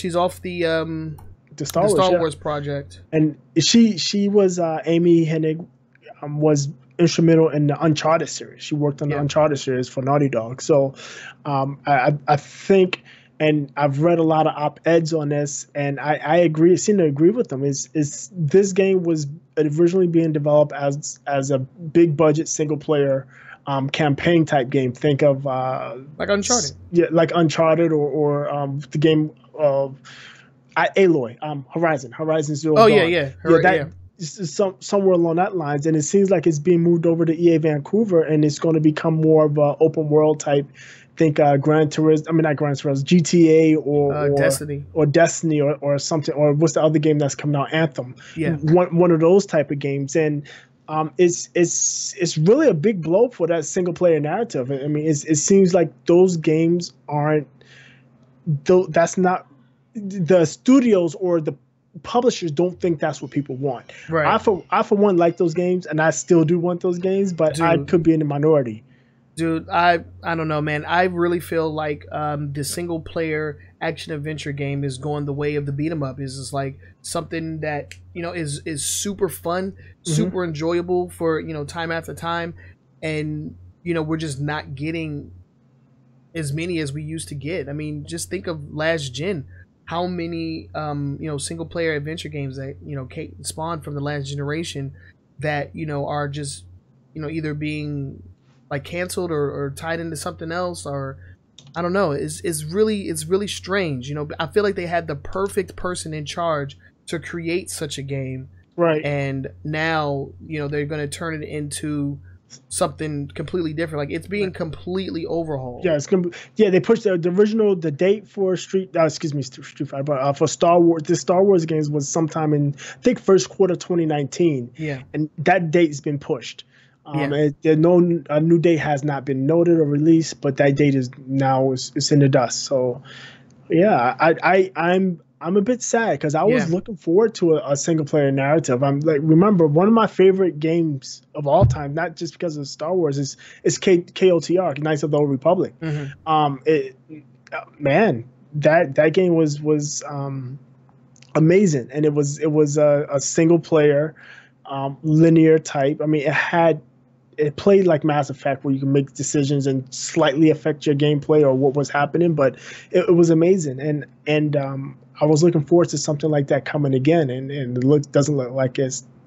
the Star Wars project, and she was Amy Hennig was instrumental in the Uncharted series. She worked on the Uncharted series for Naughty Dog. So I think, and I've read a lot of op-eds on this, and I agree, seem to agree with them, is this game was originally being developed as a big budget single player campaign type game. Think of like Uncharted. Yeah, like Uncharted or the game of Aloy, Horizon Zero Dawn. Somewhere along that lines, and it seems like it's being moved over to EA Vancouver, and it's going to become more of a open world type. Think GTA or Destiny or something, or what's the other game that's coming out? Anthem. Yeah, one of those type of games, and it's really a big blow for that single player narrative. I mean, it seems like those games aren't. That's not the studios or the publishers don't think that's what people want. Right. I for one like those games, and I still do want those games, but I could be in the minority. Dude, I don't know, man. I really feel like the single player action adventure game is going the way of the beat 'em up. Is just like something that is super fun, super enjoyable for time after time, and we're just not getting as many as we used to get. I mean, just think of last gen. How many single player adventure games that spawned from the last generation that are just either being like canceled or tied into something else, or I don't know. It's really strange. I feel like they had the perfect person in charge to create such a game, right? And now they're going to turn it into something completely different. Like it's being completely overhauled. Yeah, they pushed the original date for Street Fighter, but for Star Wars, the Star Wars games was sometime in I think first quarter 2019. Yeah, and that date's been pushed. Yeah. A new date has not been noted or released, but that date is now it's in the dust. So yeah, I'm a bit sad because I was looking forward to a single player narrative. I'm like, remember, one of my favorite games of all time, not just because of Star Wars, is KOTR, Knights of the Old Republic. Man, that game was amazing, and it was a single player linear type. I mean, it played like Mass Effect, where you can make decisions and slightly affect your gameplay or what was happening, but it was amazing. And I was looking forward to something like that coming again, and it doesn't look like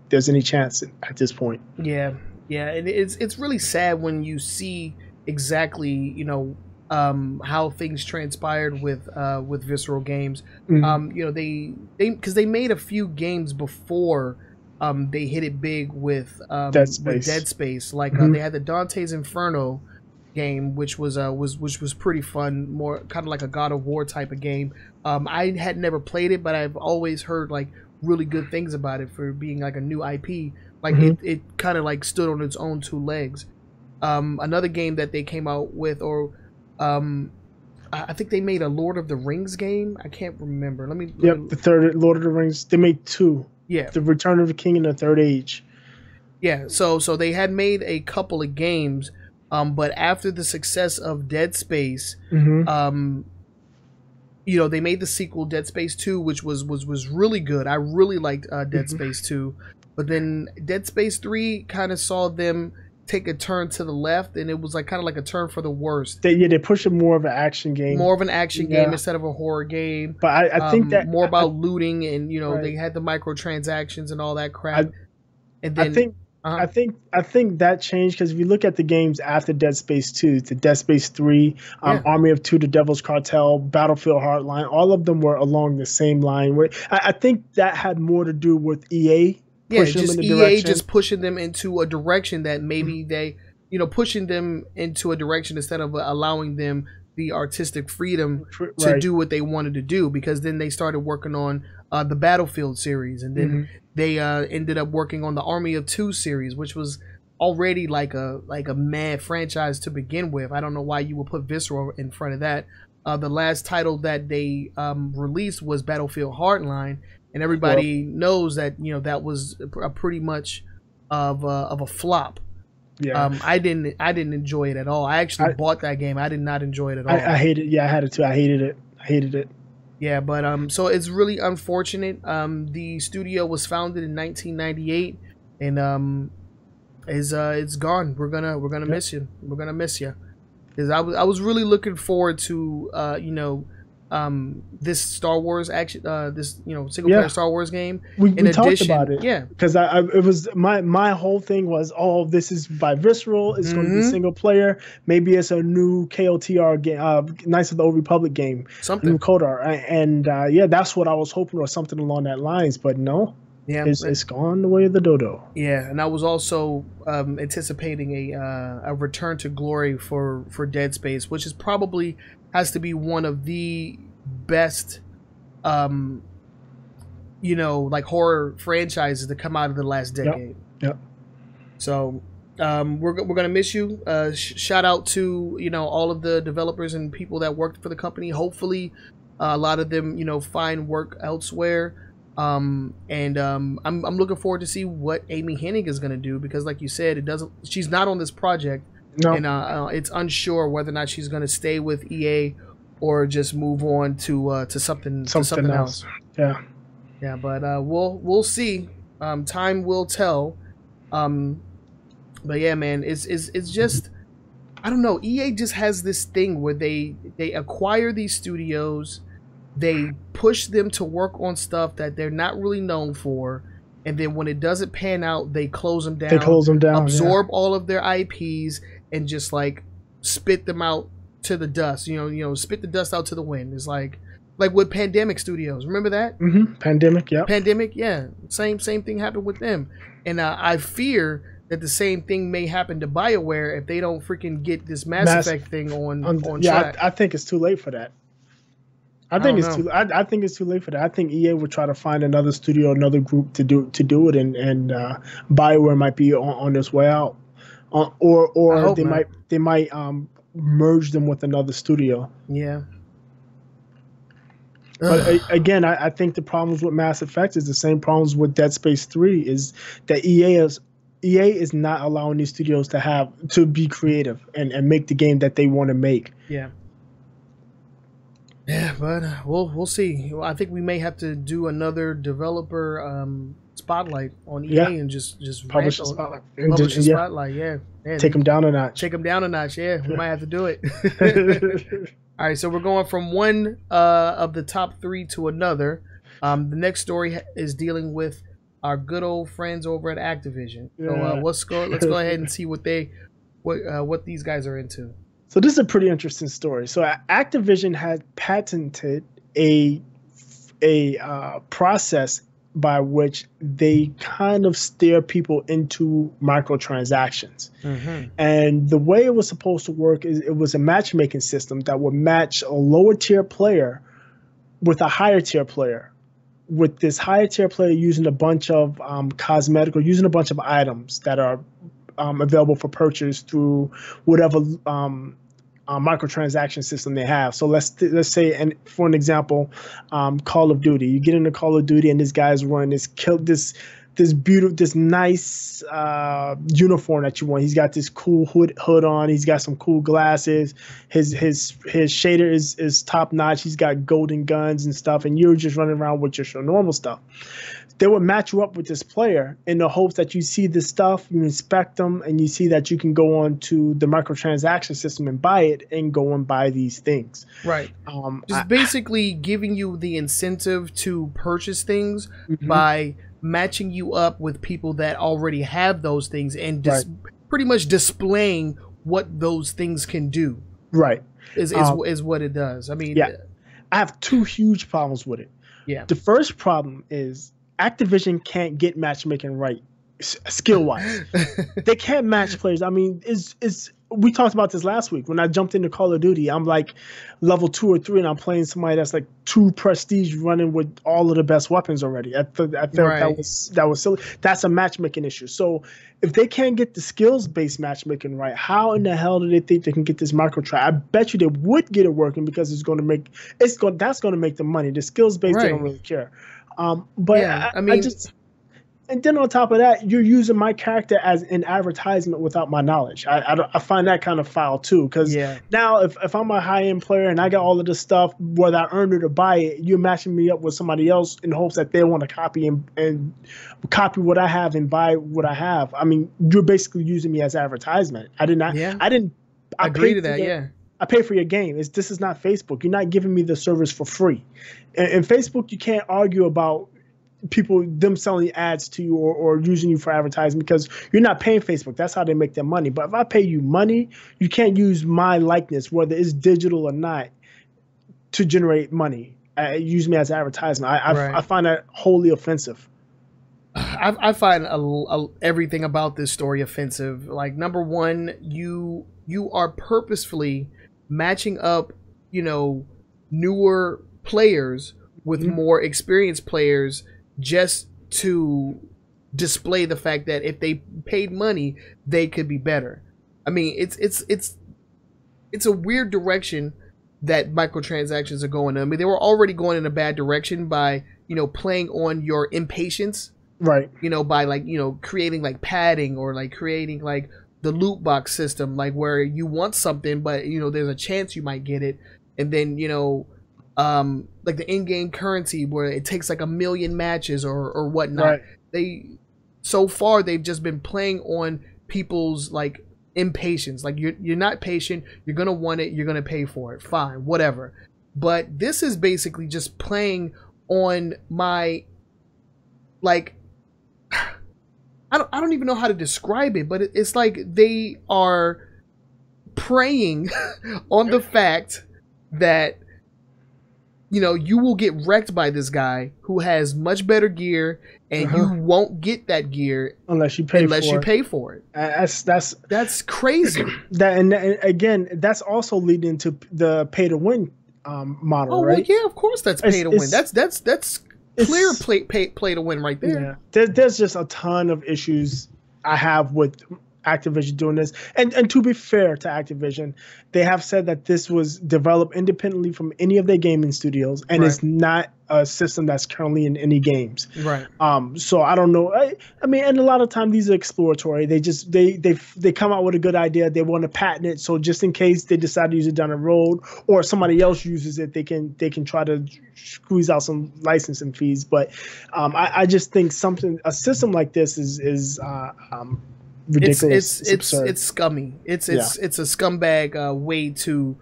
there's any chance at this point. Yeah, and it's really sad when you see exactly how things transpired with Visceral Games. Because they made a few games before. They hit it big with Dead Space. Like they had the Dante's Inferno game, which was pretty fun, more kind of like a God of War type of game. I had never played it, but I've always heard like really good things about it for being like a new IP. Like it kind of like stood on its own two legs. Another game that they came out with, or I think they made a Lord of the Rings game. I can't remember. The third Lord of the Rings. They made two. Yeah, The Return of the King and the Third Age. Yeah, so they had made a couple of games, but after the success of Dead Space, they made the sequel Dead Space 2, which was really good. I really liked Dead Space 2, but then Dead Space 3 kind of saw them take a turn to the left, and it was like kind of like a turn for the worst. They pushed it more of an action game. More of an action game instead of a horror game. But I think that more about looting, and they had the microtransactions and all that crap. And then I think that changed, because if you look at the games after Dead Space 2, to Dead Space 3, Army of Two, The Devil's Cartel, Battlefield Hardline, all of them were along the same line. Where I think that had more to do with EA. Yeah, just EA just pushing them into a direction that maybe they, pushing them into a direction instead of allowing them the artistic freedom to do what they wanted to do, because then they started working on the Battlefield series, and then they ended up working on the Army of Two series, which was already like a mad franchise to begin with. I don't know why you would put Visceral in front of that. The last title that they released was Battlefield Hardline. And everybody knows that that was a pretty much of a flop. Yeah, I didn't enjoy it at all. I actually bought that game. I did not enjoy it at all. I hated it. Yeah, I had it too. I hated it. Yeah, but so it's really unfortunate. The studio was founded in 1998, and it's gone. We're gonna miss you. We're gonna miss you, because I was really looking forward to this Star Wars action, this single player Star Wars game. We talked about it, yeah, because it was my whole thing was, this is by Visceral. It's going to be single player. Maybe it's a new KOTR game, Knights of the Old Republic game, new KOTOR, and that's what I was hoping, or something along that lines. But no, it's gone the way of the dodo. Yeah, and I was also anticipating a return to glory for Dead Space, which is probably has to be one of the best like horror franchises to come out of the last decade. Yep. So we're gonna miss you. Shout out to all of the developers and people that worked for the company. Hopefully a lot of them find work elsewhere. I'm looking forward to see what Amy Hennig is gonna do, because like you said, she's not on this project. No. And it's unsure whether or not she's going to stay with EA or just move on to something else. Yeah. Yeah, but we'll see. Time will tell. But yeah, man, it's just, I don't know. EA just has this thing where they acquire these studios, they push them to work on stuff that they're not really known for. And then when it doesn't pan out, they close them down. Absorb all of their IPs and just like spit them out to the dust. Spit the dust out to the wind. It's like with Pandemic Studios. Remember that? Pandemic, yeah. Pandemic, yeah. Same thing happened with them. And I fear that the same thing may happen to BioWare if they don't freaking get this Mass Effect thing on track. I think it's too late for that. I think it's too late for that. I think EA would try to find another studio, another group to do it, and BioWare might be on its way out, or they might merge them with another studio. Yeah. But again, I think the problems with Mass Effect is the same problems with Dead Space 3, is that EA is not allowing these studios to be creative and make the game that they want to make. Yeah. Yeah, but we'll see. I think we may have to do another developer spotlight on EA and just publish a spotlight. Spotlight. Yeah. Take them down a notch. Take them down a notch. Yeah, we might have to do it. All right, so we're going from one of the top 3 to another. The next story is dealing with our good old friends over at Activision. So let's go ahead and see what these guys are into. So this is a pretty interesting story. So Activision had patented a process by which they kind of steer people into microtransactions. Mm-hmm. And the way it was supposed to work is it was a matchmaking system that would match a lower tier player with a higher tier player, with this higher tier player using a bunch of cosmetic or using a bunch of items that are available for purchase through whatever microtransaction system they have. So let's say, and for an example, Call of Duty. You get into Call of Duty and this guy's wearing this beautiful, this nice uniform that you want. He's got this cool hood on. He's got some cool glasses. His shader is top notch. He's got golden guns and stuff, and you're just running around with just your normal stuff. They would match you up with this player in the hopes that you see this stuff, you inspect them, and you see that you can go on to the microtransaction system and buy it and go and buy these things. Right. Just basically giving you the incentive to purchase things by matching you up with people that already have those things and pretty much displaying what those things can do. Right. Is what it does. I mean, I have 2 huge problems with it. Yeah. The first problem is Activision can't get matchmaking right skill-wise. They can't match players. I mean, we talked about this last week. When I jumped into Call of Duty, I'm like level 2 or 3, and I'm playing somebody that's like 2 prestige running with all of the best weapons already. I felt that was silly. That's a matchmaking issue. So if they can't get the skills-based matchmaking right, how in the hell do they think they can get this microtransaction? I bet you they would get it working because that's going to make the money. The skills-based, they don't really care. But yeah, and then on top of that, you're using my character as an advertisement without my knowledge. I find that kind of foul too, because now if I'm a high-end player and I got all of this stuff, whether I earned it or buy it, you're matching me up with somebody else in hopes that they want to copy and copy what I have and buy what I have. I mean, you're basically using me as advertisement. I agree to that. Yeah. I pay for your game. This is not Facebook. You're not giving me the service for free. In Facebook, you can't argue about them selling ads to you or using you for advertising because you're not paying Facebook. That's how they make their money. But if I pay you money, you can't use my likeness, whether it's digital or not, to generate money. Use me as advertisement. I find that wholly offensive. I find everything about this story offensive. Like, number one, you are purposefully matching up, newer players with more experienced players just to display the fact that if they paid money, they could be better. I mean, it's a weird direction that microtransactions are going in. I mean, they were already going in a bad direction by, playing on your impatience. Right. By creating like padding or like creating like the loot box system, like where you want something, but there's a chance you might get it. And then, like the in-game currency where it takes like 1 million matches or whatnot. Right. They've just been playing on people's like impatience. Like you're not patient. You're going to want it. You're going to pay for it. Fine, whatever. But this is basically just playing on my, like, I don't even know how to describe it, but it's like they are preying on the fact that you know, you will get wrecked by this guy who has much better gear, and you won't get that gear unless you pay for it. That's crazy. And again, that's also leading to the pay to win model, right? Well, yeah, of course that's pay to win. That's clear play to win right there. Yeah. There's just a ton of issues I have with Activision doing this. And to be fair to Activision, they have said that this was developed independently from any of their gaming studios, and it's not a system that's currently in any games. Right. So I don't know. I mean, and a lot of times these are exploratory. They just they come out with a good idea. They want to patent it. So just in case they decide to use it down the road, or somebody else uses it, they can try to squeeze out some licensing fees. But I just think a system like this is ridiculous. It's scummy. It's a scumbag way to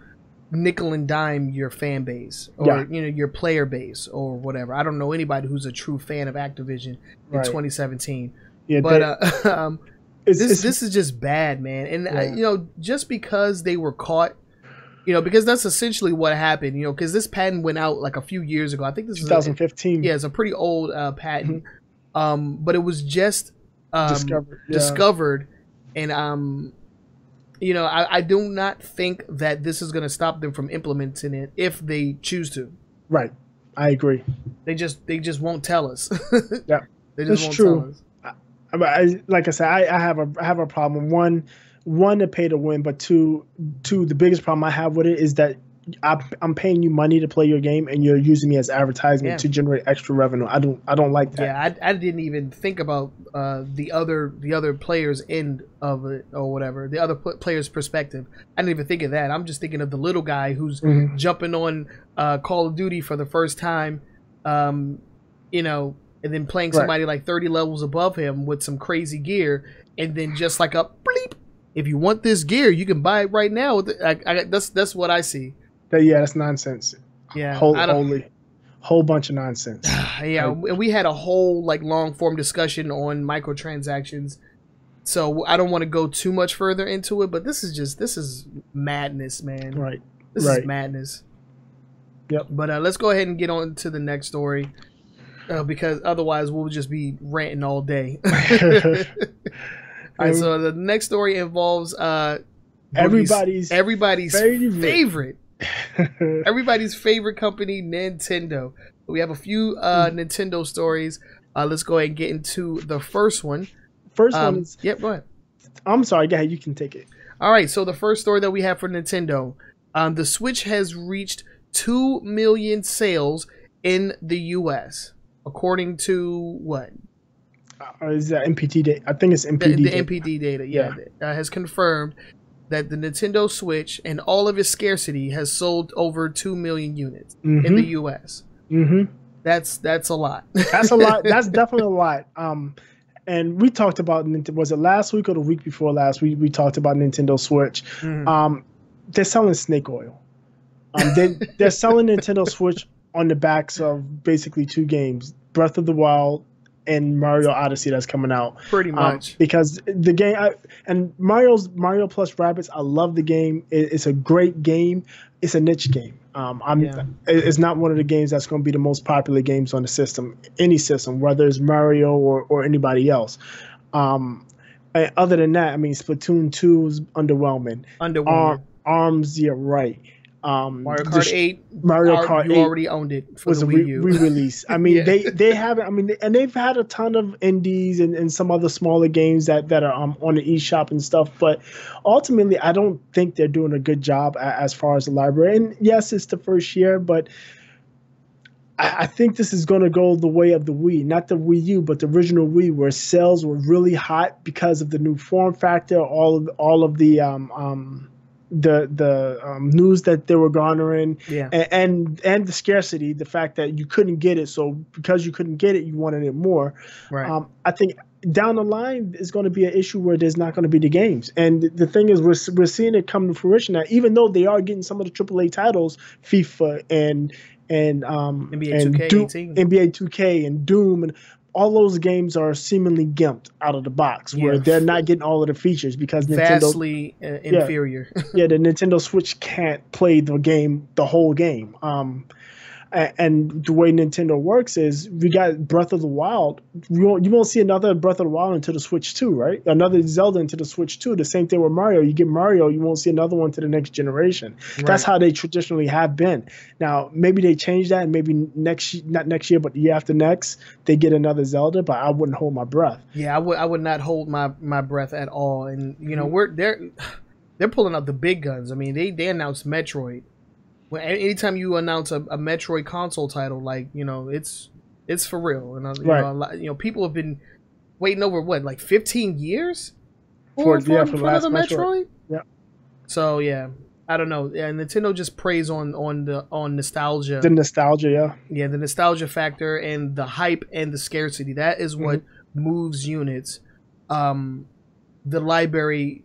nickel and dime your fan base, or your player base, or whatever. I don't know anybody who's a true fan of Activision in 2017. Yeah, but this is just bad, man. And just because they were caught, because that's essentially what happened. Because this patent went out like a few years ago. I think this 2015. It's a pretty old patent. But it was just discovered, and I do not think that this is going to stop them from implementing it if they choose to. Right, I agree. They just won't tell us. Yeah, they just won't tell us. Like I said, I have a problem. One, to pay to win, but two, the biggest problem I have with it is that I'm paying you money to play your game, and you're using me as advertisement to generate extra revenue. I don't like that. Yeah, I didn't even think about the other players' end of it, or whatever, the other players' perspective. I didn't even think of that. I'm just thinking of the little guy who's jumping on Call of Duty for the first time, and then playing somebody like 30 levels above him with some crazy gear, and then just like a bleep, if you want this gear, you can buy it right now. That's what I see. That's nonsense. Yeah, whole bunch of nonsense. Yeah, and we had a whole long form discussion on microtransactions, so I don't want to go too much further into it. But this is madness, man. Right. This is madness. Yep. But let's go ahead and get on to the next story, because otherwise we'll just be ranting all day. All right. So the next story involves everybody's favorite. Everybody's favorite company, Nintendo. We have a few Nintendo stories. Let's go ahead and get into the first one. First one is... Yep, go ahead. I'm sorry, go ahead. You can take it. All right, so the first story that we have for Nintendo. The Switch has reached 2 million sales in the U.S., according to what? Is that NPD data? I think it's NPD data. NPD data, has confirmed that the Nintendo Switch and all of its scarcity has sold over 2 million units in the U.S. That's a lot. That's a lot. That's definitely a lot. And we talked about, was it last week or the week before last? We talked about Nintendo Switch. They're selling snake oil. They're selling Nintendo Switch on the backs of basically two games, Breath of the Wild and Mario Odyssey, that's coming out. Pretty much. Because the game, and Mario plus Rabbids, I love the game. It's a great game. It's a niche game. It's not one of the games that's going to be the most popular games on the system, any system, whether it's Mario or anybody else. Other than that, I mean, Splatoon 2 is underwhelming. ARMS, yeah, right. Mario Kart 8. Mario Kart 8 already owned it for was the a Wii U. re-release. I mean, they haven't. I mean, and they've had a ton of indies and some other smaller games that are on the eShop and stuff. But ultimately, I don't think they're doing a good job as far as the library. And yes, it's the first year, but I think this is going to go the way of the Wii, not the Wii U, but the original Wii, where sales were really hot because of the new form factor, all of the news that they were garnering, and the scarcity, the fact that you couldn't get it. So because you couldn't get it, you wanted it more. Right. I think down the line is going to be an issue where there's not going to be the games. And the thing is, we're seeing it come to fruition now. Even though they are getting some of the AAA titles, FIFA and NBA 2K, NBA 2K and Doom, and all those games are seemingly gimped out of the box, where they're not getting all of the features because vastly inferior. The Nintendo Switch can't play the whole game. And the way Nintendo works is we got Breath of the Wild. You won't see another Breath of the Wild into the Switch 2, right? Another Zelda into the Switch 2. The same thing with Mario. You get Mario, you won't see another one to the next generation. Right. That's how they traditionally have been. Now, maybe they change that, and maybe not next year, but the year after next, they get another Zelda, but I wouldn't hold my breath. Yeah, I would not hold my breath at all. And, you know, they're pulling out the big guns. I mean, they announced Metroid. Anytime you announce a Metroid console title, like, you know, it's for real. And you know, people have been waiting over what, like 15 years for the last Metroid. Yeah. So yeah, I don't know. Yeah, Nintendo just preys on nostalgia. The nostalgia, yeah. Yeah, the nostalgia factor and the hype and the scarcity. That is what moves units. The library.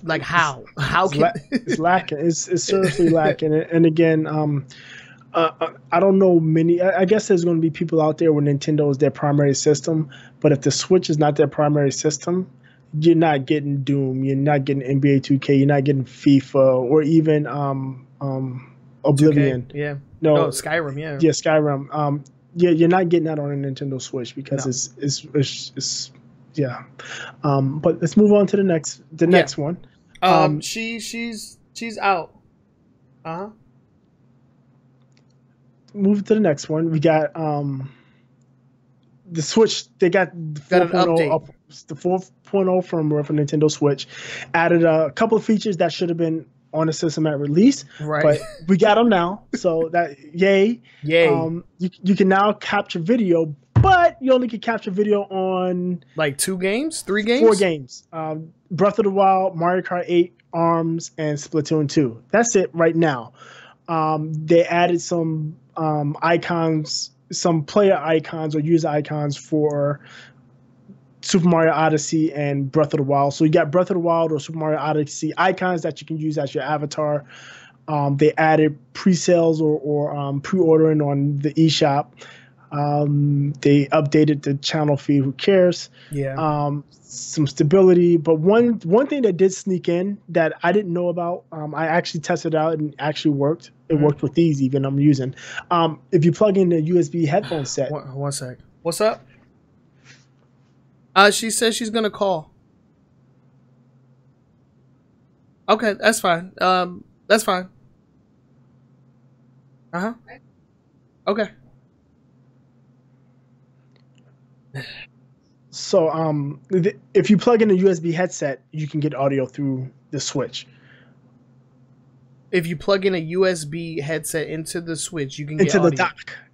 Like how can it's lacking? It's seriously lacking. And again, I don't know many. I guess there's going to be people out there where Nintendo is their primary system, but if the Switch is not their primary system, you're not getting Doom, you're not getting NBA 2K, you're not getting FIFA, or even Oblivion. 2K, yeah, no, Skyrim, yeah, Skyrim. You're not getting that on a Nintendo Switch because it's yeah. But let's move on to the next one. She's out. Move to the next one. We got the Switch. They got the 4.0 the 4.0 firmware for Nintendo Switch. Added a couple of features that should have been on the system at release, right? But we got them now, so that yay. You can now capture video, but you only can capture video on like 2 games, 3 games, 4 games. Breath of the Wild, Mario Kart 8, ARMS, and Splatoon 2. That's it right now. They added some icons, some player icons or user icons for Super Mario Odyssey and Breath of the Wild. So you got Breath of the Wild or Super Mario Odyssey icons that you can use as your avatar. They added pre-sales or pre-ordering on the eShop. They updated the channel feed. Who cares? Yeah. Some stability, but one thing that did sneak in that I didn't know about, I actually tested it out and actually worked. It worked with these even I'm using. If you plug in the USB headphone set. One sec. What's up? She says she's gonna call. Okay, that's fine. That's fine. Okay. So, if you plug in a USB headset, you can get audio through the Switch. If you plug in a USB headset into the Switch, you can get audio.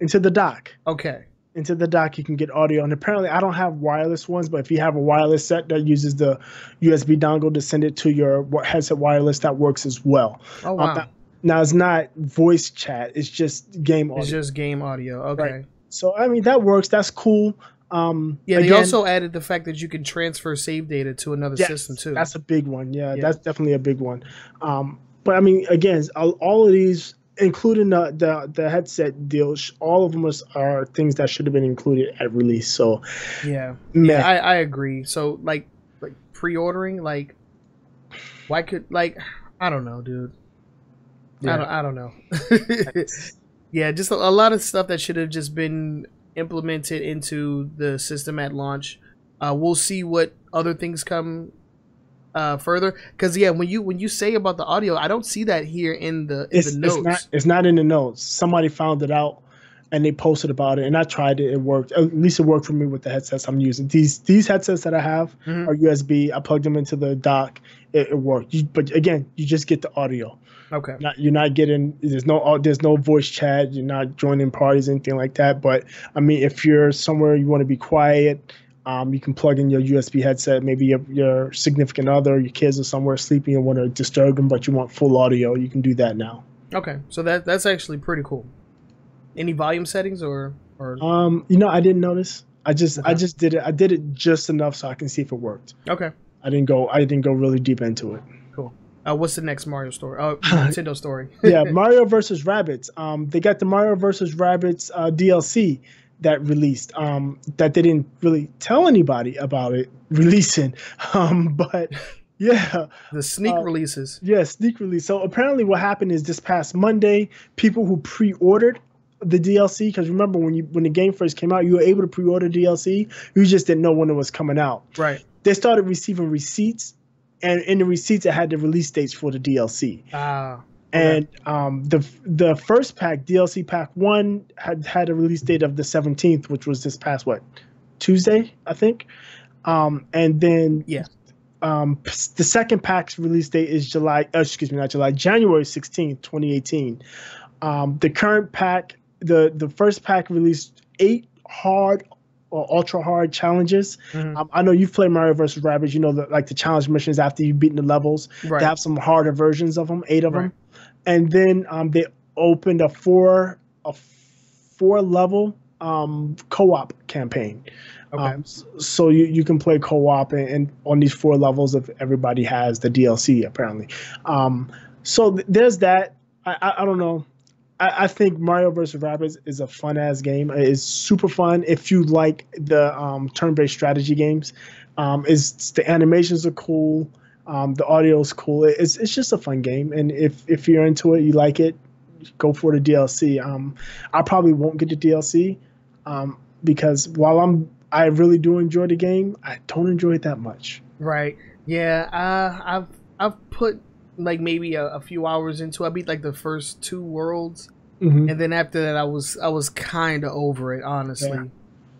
Into the dock. Okay. Into the dock, you can get audio. And apparently, I don't have wireless ones, but if you have a wireless set that uses the USB dongle to send it to your headset wireless, that works as well. Oh, wow. Now, it's not voice chat. It's just game audio. It's just game audio. Okay. Right. So, I mean, that works. That's cool. They also added the fact that you can transfer save data to another system, too. That's a big one. Yeah, that's definitely a big one. But, I mean, again, all of these, including the headset deals, all of them are things that should have been included at release. So, I agree. So, like pre-ordering, like, why could, like, I don't know, dude. Yeah. I don't know. Yeah, just a lot of stuff that should have just been implemented into the system at launch. We'll see what other things come further, because when you say about the audio, I don't see that here in the notes. It's not in the notes. Somebody found it out and they posted about it, and I tried it. It worked. At least it worked for me with the headsets I'm using. These headsets that I have are USB. I plugged them into the dock. It worked. But again, you just get the audio. Okay. You're not getting. There's no voice chat. You're not joining parties, anything like that. But I mean, if you're somewhere you want to be quiet, you can plug in your USB headset. Maybe your significant other, your kids are somewhere sleeping and want to disturb them, but you want full audio. You can do that now. Okay, so that's actually pretty cool. Any volume settings or? I didn't notice. I just did it. I did it just enough so I can see if it worked. Okay. I didn't go really deep into it. Cool. What's the next Mario story? Oh, Nintendo story. Yeah, Mario vs. Rabbids. They got the Mario vs. Rabbids DLC that released. That they didn't really tell anybody about it releasing. But yeah, the sneak releases. Yeah, sneak release. So apparently, what happened is this past Monday, people who pre-ordered the DLC, because remember when the game first came out, you were able to pre-order DLC. You just didn't know when it was coming out. Right. They started receiving receipts, and in the receipts it had the release dates for the DLC. Okay. And the first pack, DLC Pack 1, had a release date of the 17th, which was this past Tuesday, I think. And then the second pack's release date is January 16th, 2018. The current pack, the first pack released 8 hard or ultra hard challenges. I know you've played Mario vs. Rabbids. You know the challenge missions after you've beaten the levels. Right. They have some harder versions of them, 8 of them, and then they opened a 4 level co-op campaign. Okay. So you can play co-op and on these 4 levels if everybody has the DLC apparently. So there's that. I don't know. I think Mario vs. Rabbids is a fun-ass game. It's super fun if you like the turn-based strategy games. The animations are cool. The audio is cool. It's just a fun game. And if you're into it, you like it, go for the DLC. I probably won't get the DLC because while I really do enjoy the game, I don't enjoy it that much. Right. Yeah. I've put like maybe a few hours into it. I beat like the first 2 worlds, and then after that I was kind of over it, honestly. Yeah.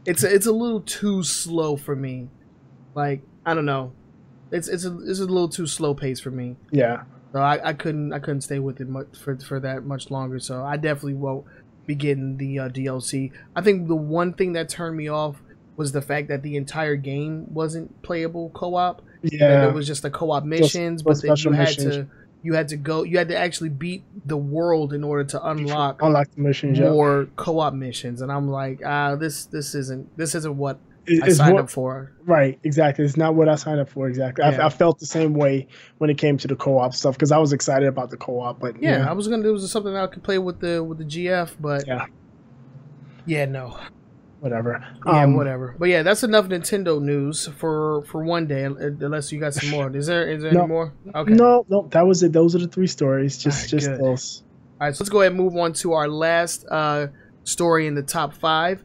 It's a little too slow for me. Like, I don't know, it's a little too slow paced for me. Yeah. So I couldn't stay with it much for that much longer. So I definitely won't be getting the DLC. I think the one thing that turned me off was the fact that the entire game wasn't playable co-op. Yeah, it was just the co-op missions, but then you had to actually beat the world in order to unlock the missions, more co-op missions. And I'm like, this isn't what I signed up for. Right, exactly. It's not what I signed up for. Exactly. Yeah. I felt the same way when it came to the co-op stuff because I was excited about the co-op. But I was gonna. It was something that I could play with the GF, but no. Whatever. Whatever. But yeah, that's enough Nintendo news for one day. Unless you got some more. Is there any more? Okay. No. That was it. Those are the 3 stories. Just those. All right. So let's go ahead and move on to our last story in the top 5.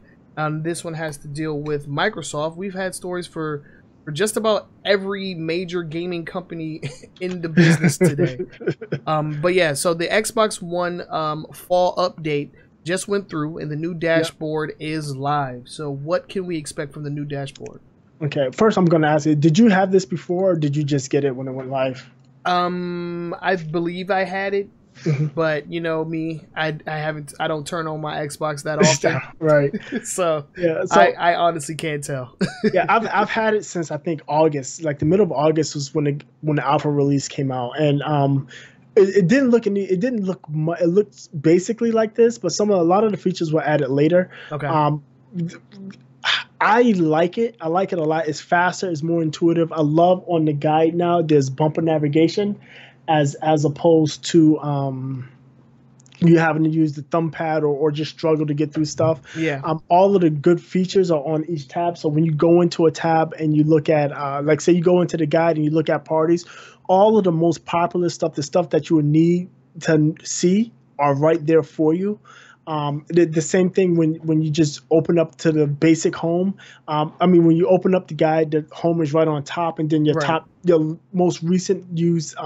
This one has to deal with Microsoft. We've had stories for just about every major gaming company in the business today. But yeah, so the Xbox One fall update just went through and the new dashboard is live. So what can we expect from the new dashboard? Okay, first I'm going to ask you, did you have this before or did you just get it when it went live? I believe I had it, but you know me, I don't turn on my Xbox that often. Right. so I honestly can't tell. Yeah, I've had it since I think August. Like the middle of August was when the alpha release came out, and it didn't look it looked basically like this, but a lot of the features were added later. Okay. I like it. I like it a lot. It's faster. It's more intuitive. I love on the guide now there's bumper navigation as opposed to you having to use the thumb pad or just struggle to get through stuff. Yeah. All of the good features are on each tab. So when you go into a tab and you look at like say you go into the guide and you look at parties, all of the most popular stuff, the stuff that you would need to see are right there for you. The same thing when you just open up to the basic home. When you open up the guide, the home is right on top, and then your most recent used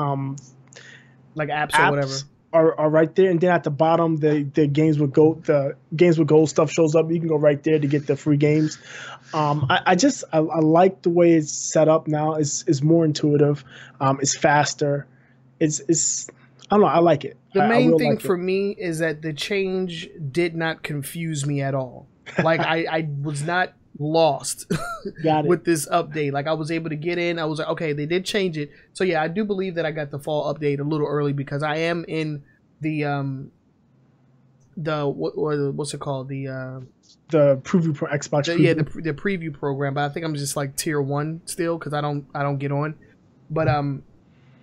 like apps or whatever are right there, and then at the bottom the games with gold stuff shows up. You can go right there to get the free games. I like the way it's set up now. It's more intuitive. It's faster. It's I don't know. I like it. The main thing for me is that the change did not confuse me at all. Like I was not lost with this update. Like I was able to get in. I was like, okay, they did change it. So yeah, I do believe that I got the fall update a little early because I am in the what's it called, the preview pro Xbox preview. the preview program. But I think I'm just like tier 1 still because I don't get on. But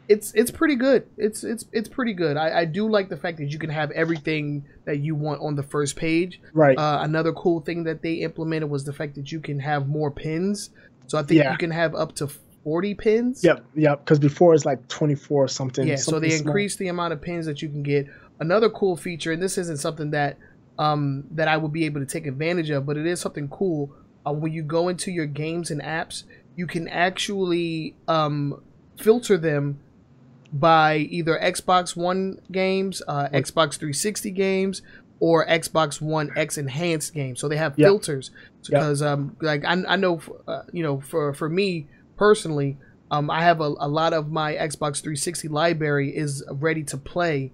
it's pretty good. It's pretty good. I do like the fact that you can have everything that you want on the first page. Right. Another cool thing that they implemented was the fact that you can have more pins. So I think you can have up to 40 pins. Yep. Because before it's like 24 or something. Yeah. So they increased the amount of pins that you can get. Another cool feature, and this isn't something that that I would be able to take advantage of. But it is something cool. When you go into your games and apps, you can actually filter them by either Xbox One games, Xbox 360 games, or Xbox One X enhanced games. So they have filters because like I know for me personally, I have a lot of my Xbox 360 library is ready to play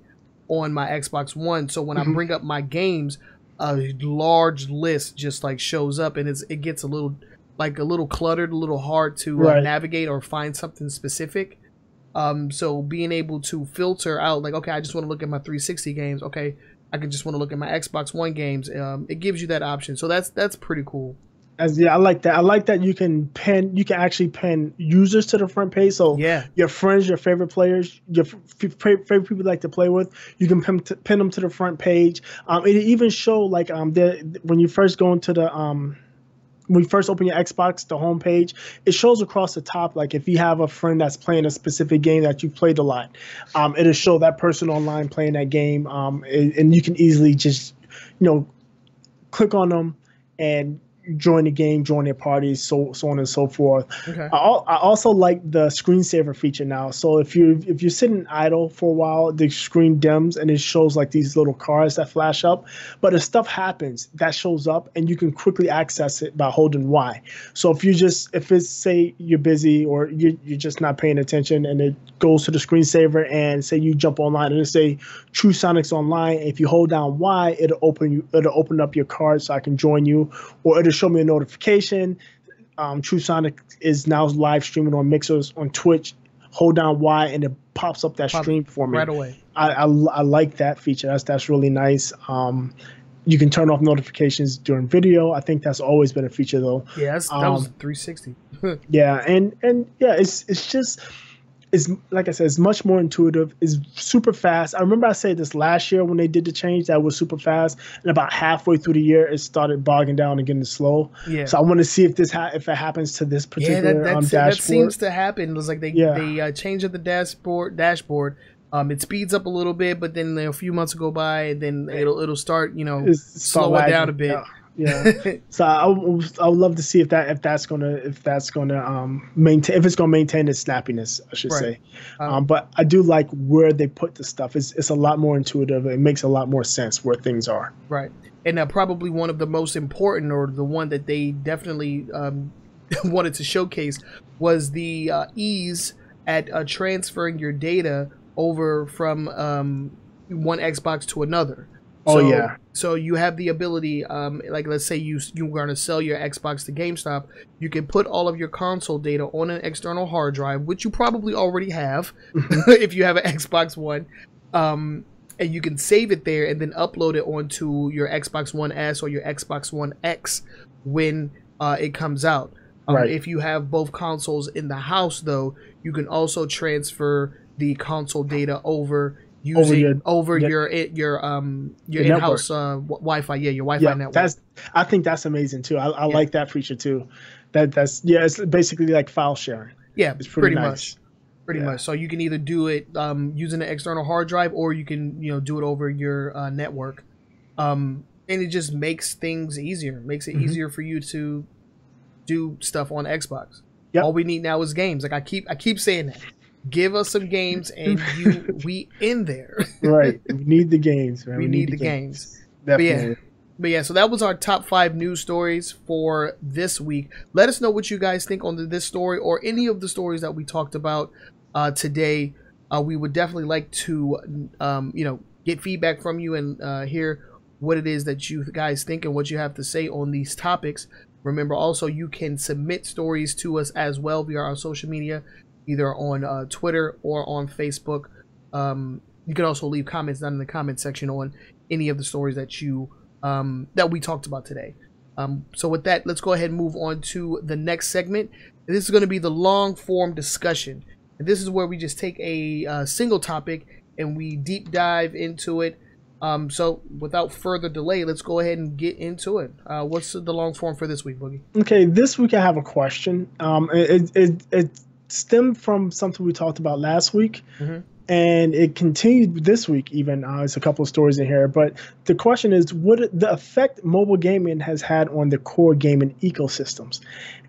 on my Xbox One. So when I bring up my games, a large list just like shows up, and it gets a little cluttered, a little hard to navigate or find something specific. So being able to filter out, like, okay, I just want to look at my 360 games. Okay, I can just want to look at my Xbox One games. It gives you that option. So that's pretty cool. I like that. I like that you can actually pin users to the front page. So your friends, your favorite players, your favorite people you like to play with, you can pin them to the front page. It even show like when you first go into the when you first open your Xbox, the home page, it shows across the top, like if you have a friend that's playing a specific game that you've played a lot, it'll show that person online playing that game, and you can easily just, click on them and join the game, join their parties, so on and so forth. Okay. I also like the screensaver feature now. So if you're sitting idle for a while, the screen dims and it shows like these little cards that flash up. But if stuff happens, that shows up and you can quickly access it by holding Y. So if it's say you're busy or you're just not paying attention and it goes to the screensaver and say you jump online and it say True Sonic's online, if you hold down Y, it'll open up your card so I can join you, or it'll show me a notification. True Sonic is now live streaming on Mixers, on Twitch. Hold down Y and it pops up that stream for me right away. I like that feature. That's really nice. You can turn off notifications during video. I think that's always been a feature though. Yeah, that was 360. Yeah, and yeah, it's just. Is, like I said, it's much more intuitive. It's super fast. I remember I said this last year when they did the change that was super fast, and about halfway through the year, it started bogging down and getting slow. Yeah. So I want to see if if it happens to this particular dashboard. That seems to happen. It was like they changed up the dashboard. It speeds up a little bit, but then a few months go by, and then it'll start slow it down a bit. Yeah. So I would love to see if it's gonna maintain its snappiness, I should say. But I do like where they put the stuff. It's a lot more intuitive. It makes a lot more sense where things are. Right. And probably one of the most important, or the one that they definitely wanted to showcase, was the ease at transferring your data over from one Xbox to another. So you have the ability, like let's say you're going to sell your Xbox to GameStop, you can put all of your console data on an external hard drive, which you probably already have if you have an Xbox One, and you can save it there and then upload it onto your Xbox One S or your Xbox One X when it comes out. If you have both consoles in the house, though, you can also transfer the console data over using your in-house Wi-Fi, your Wi-Fi network. I think that's amazing too. I like that feature too. It's basically like file sharing. Yeah, it's pretty nice. Pretty much. So you can either do it using an external hard drive, or you can do it over your network, and it just makes things easier. Makes it easier for you to do stuff on Xbox. Yep. All we need now is games. Like I keep saying that. Give us some games, and we in there. Right. We need the games, man. We need the games. Definitely. But yeah, so that was our top 5 news stories for this week. Let us know what you guys think on this story or any of the stories that we talked about today. We would definitely like to, get feedback from you and hear what it is that you guys think and what you have to say on these topics. Remember, also, you can submit stories to us as well via our social media, either on Twitter or on Facebook. You can also leave comments down in the comment section on any of the stories that we talked about today. So with that, let's go ahead and move on to the next segment. This is going to be the long form discussion. And this is where we just take a single topic and we deep dive into it. So without further delay, let's go ahead and get into it. What's the long form for this week, Boogie? Okay, this week I have a question. It stemmed from something we talked about last week. and it continued this week. Even there's a couple of stories in here, but the question is, what the effect mobile gaming has had on the core gaming ecosystems,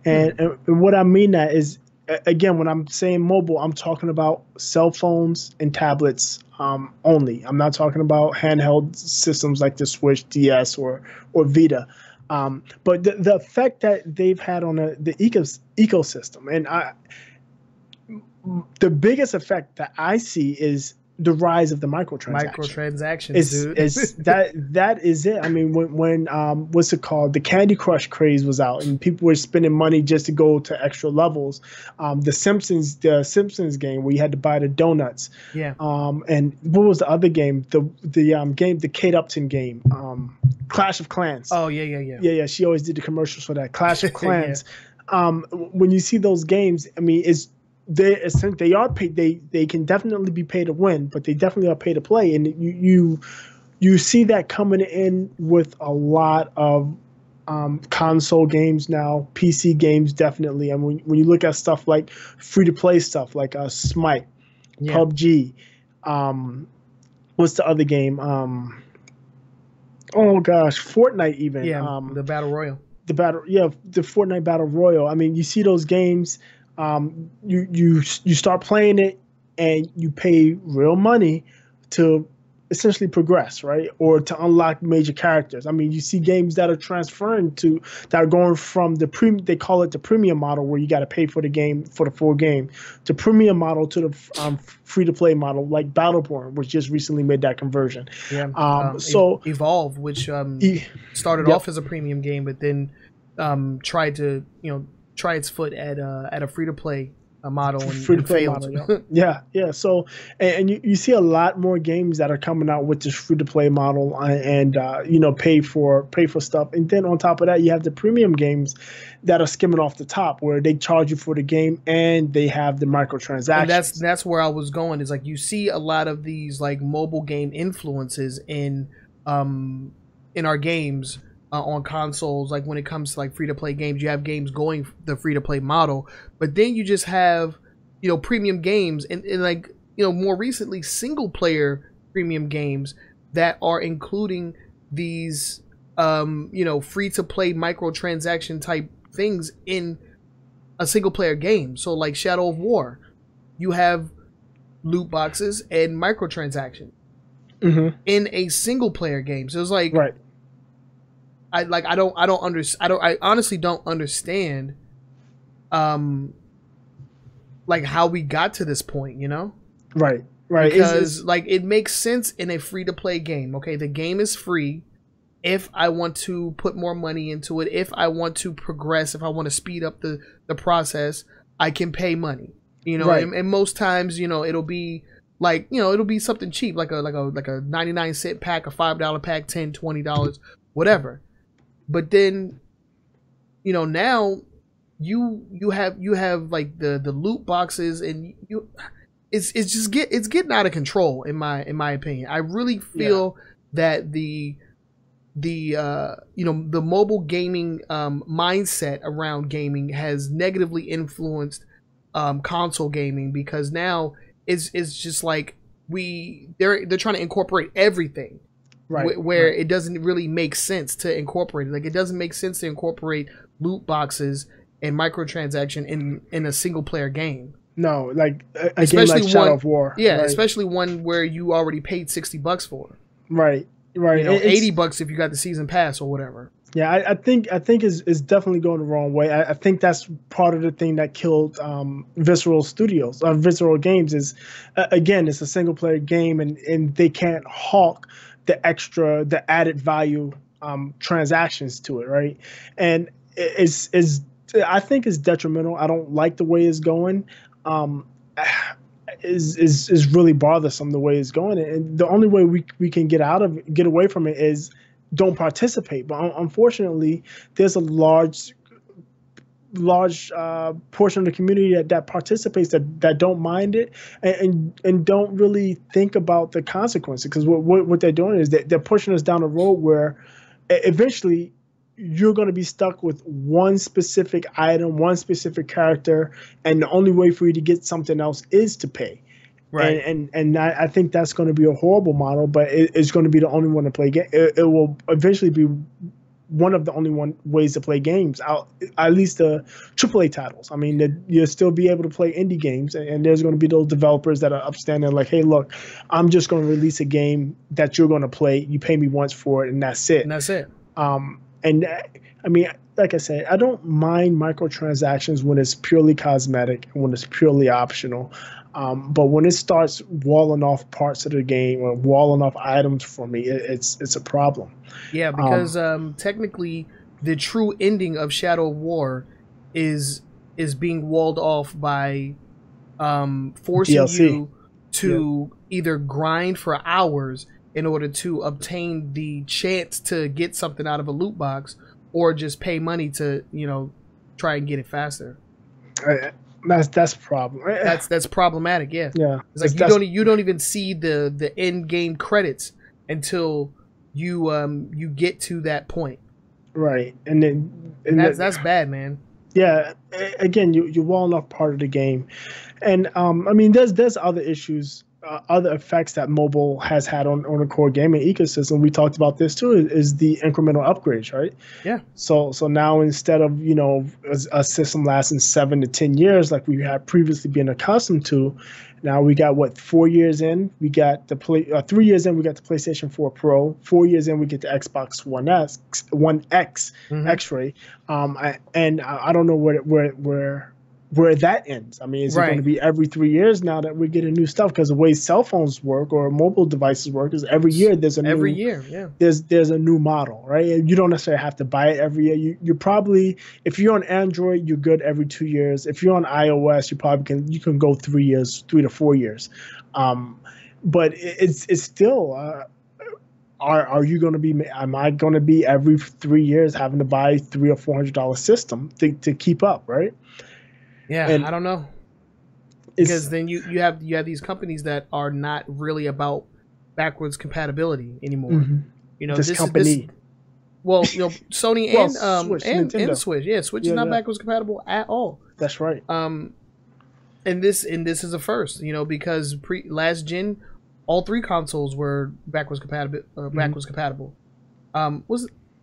and what I mean that is, again, when I'm saying mobile, I'm talking about cell phones and tablets only. I'm not talking about handheld systems like the Switch, DS, or Vita. But the effect that they've had on the ecosystem, and the biggest effect that I see is the rise of the microtransactions. Dude. That is it. I mean, when what's it called? The Candy Crush craze was out, and people were spending money just to go to extra levels. The Simpsons game where you had to buy the donuts. Yeah. And what was the other game? The Kate Upton game. Clash of Clans. Oh yeah. Yeah. She always did the commercials for that. Clash of Clans. Yeah. When you see those games, I mean, they are paid. They can definitely be paid to win, but they definitely are paid to play. And you see that coming in with a lot of console games now, PC games definitely. I mean, when you look at stuff like free to play stuff like Smite, PUBG, what's the other game? Oh gosh, Fortnite even. Yeah, the Battle Royale. The Fortnite Battle Royale. I mean, you see those games. You start playing it and you pay real money to essentially progress, right? Or to unlock major characters. I mean, you see games that are that are going from they call it the premium model, where you got to pay for the full game, to premium model to the free to play model, like Battleborn, which just recently made that conversion. Yeah. So Evolve, which started off as a premium game, but then tried to try its foot at a free to play model and failed. Model, yeah. So and you see a lot more games that are coming out with this free to play model and pay for stuff, and then on top of that you have the premium games that are skimming off the top, where they charge you for the game and they have the microtransactions. And that's where I was going. Is like you see a lot of these like mobile game influences in our games. On consoles, like when it comes to like free to play games, you have games going the free to play model, but then you just have premium games and like more recently single player premium games that are including these free to play microtransaction type things in a single player game. So like Shadow of War, you have loot boxes and microtransactions in a single player game. So it's like right. I honestly don't understand like how we got to this point, Right. Because like it makes sense in a free to play game. Okay, the game is free. If I want to put more money into it, if I want to progress, if I want to speed up the process, I can pay money. Right. And most times, it'll be like, it'll be something cheap, like a 99-cent pack, a $5 pack, $10, $20, whatever. But then, now you have like the loot boxes, and it's getting out of control in my opinion. I really feel that the mobile gaming mindset around gaming has negatively influenced console gaming, because now it's just like they're trying to incorporate everything. Right, where it doesn't really make sense to incorporate it. Like it doesn't make sense to incorporate loot boxes and microtransaction in a single player game. No, like a game like Shadow of War. Yeah, right. Especially one where you already paid $60 for. Right. $80 if you got the season pass or whatever. Yeah, I think is definitely going the wrong way. I think that's part of the thing that killed Visceral Games is, again, it's a single player game, and they can't hawk the added value transactions to it, right? And I think it's detrimental. I don't like the way it's going. Is really bothersome the way it's going, and the only way we can get away from it is don't participate. But unfortunately, there's a large portion of the community that participates that don't mind it and don't really think about the consequences, because what they're doing is they're pushing us down a road where eventually you're going to be stuck with one specific item, one specific character, and the only way for you to get something else is to pay. Right. And I think that's going to be a horrible model, but it's going to be the only one to play game. It will eventually be one of the only ways to play games out, at least the AAA titles. I mean, you'll still be able to play indie games, and there's going to be those developers that are upstanding, like, hey, look, I'm just going to release a game that you're going to play. You pay me once for it, and that's it. And that's it. And I mean, like I said, I don't mind microtransactions when it's purely cosmetic and when it's purely optional. But when it starts walling off parts of the game or walling off items for me, it's a problem. Yeah, because technically, the true ending of Shadow of War is being walled off by forcing DLC. you to either grind for hours in order to obtain the chance to get something out of a loot box, or just pay money to try and get it faster. That's a problem. That's problematic. Yeah. Yeah. It's like you don't even see the end game credits until you get to that point. Right. And that's bad, man. Yeah. Again, you're walling off part of the game, and I mean, there's other issues. Other effects that mobile has had on the core gaming ecosystem, we talked about this too, is the incremental upgrades, right? Yeah. So now instead of a system lasting 7 to 10 years like we had previously been accustomed to, now we got 4 years in, we got 3 years in, we got the PlayStation 4 Pro. 4 years in, we get the Xbox One X X-Ray. I don't know where that ends. I mean, is it going to be every 3 years now that we're getting new stuff? Because the way cell phones work or mobile devices work is every year there's a there's a new model, right? And you don't necessarily have to buy it every year. You probably, if you're on Android, you're good every 2 years. If you're on iOS, you can go 3 years, 3 to 4 years. But it's still. Are you going to be? Am I going to be every 3 years having to buy $300 or $400 system to keep up, right? Yeah, and I don't know, because then you have these companies that are not really about backwards compatibility anymore. Mm-hmm. This company. Sony and Switch, and Switch. Yeah, Switch is not backwards compatible at all. That's right. And this is a first, because last gen, all 3 consoles were backwards compatible.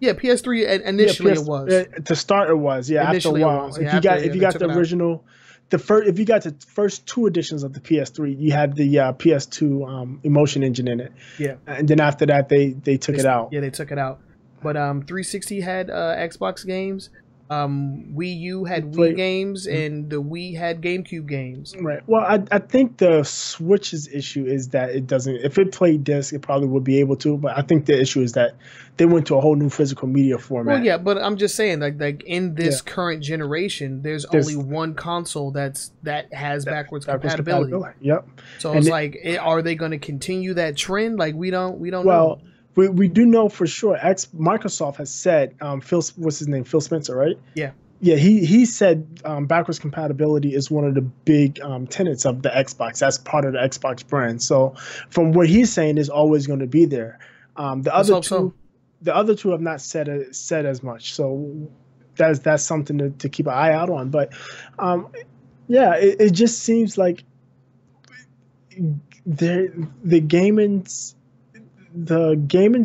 PS3 initially it was. To start it was. Yeah, initially after a while. If you got the original, if you got the first 2 editions of the PS3, you had the PS2 Emotion engine in it. Yeah. And then after that they took it out. Yeah, they took it out. But 360 had Xbox games. Wii U had Wii games, and the Wii had GameCube games. Right. Well, I think the Switch's issue is that it doesn't. If it played disc, it probably would be able to. But I think the issue is that they went to a whole new physical media format. Well, yeah, but I'm just saying, like in this current generation, there's only one console that has backwards compatibility. Yep. So it's like, are they going to continue that trend? Like we don't know. We do know for sure. Microsoft has said, what's his name? Phil Spencer, right? Yeah. Yeah, he said backwards compatibility is one of the big tenets of the Xbox. That's part of the Xbox brand. So from what he's saying, is always going to be there. The other two have not said as much. So that's something to keep an eye out on. But it just seems like the gaming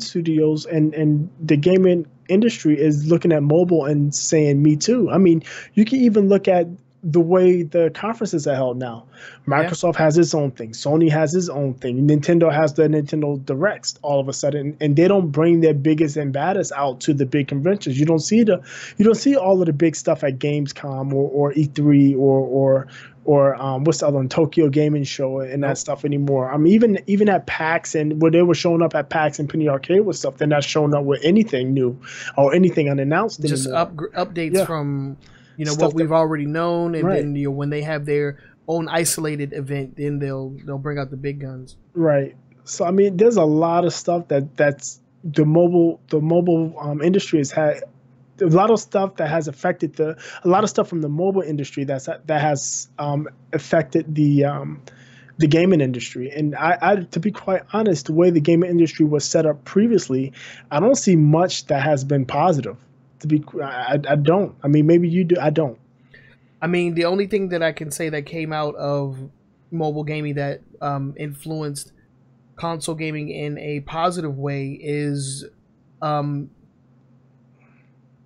studios and the gaming industry is looking at mobile and saying, me too. I mean, you can even look at the way the conferences are held now. Microsoft has its own thing. Sony has its own thing. Nintendo has the Nintendo Directs all of a sudden, and they don't bring their biggest and baddest out to the big conventions. You don't see all of the big stuff at Gamescom or E3 or what's the other one, Tokyo Gaming Show and that stuff anymore. I mean, even at PAX, and where they were showing up at PAX and Penny Arcade with stuff, they're not showing up with anything new or anything unannounced anymore. Just updates from what we've already known, and then when they have their own isolated event, then they'll bring out the big guns. Right. So I mean, there's a lot of stuff that's the mobile industry has had. A lot of stuff that has affected a lot of stuff from the mobile industry that has affected the gaming industry. And I, to be quite honest, the way the gaming industry was set up previously, I don't see much that has been positive. I don't. I mean, maybe you do. I don't. I mean, the only thing that I can say that came out of mobile gaming that influenced console gaming in a positive way is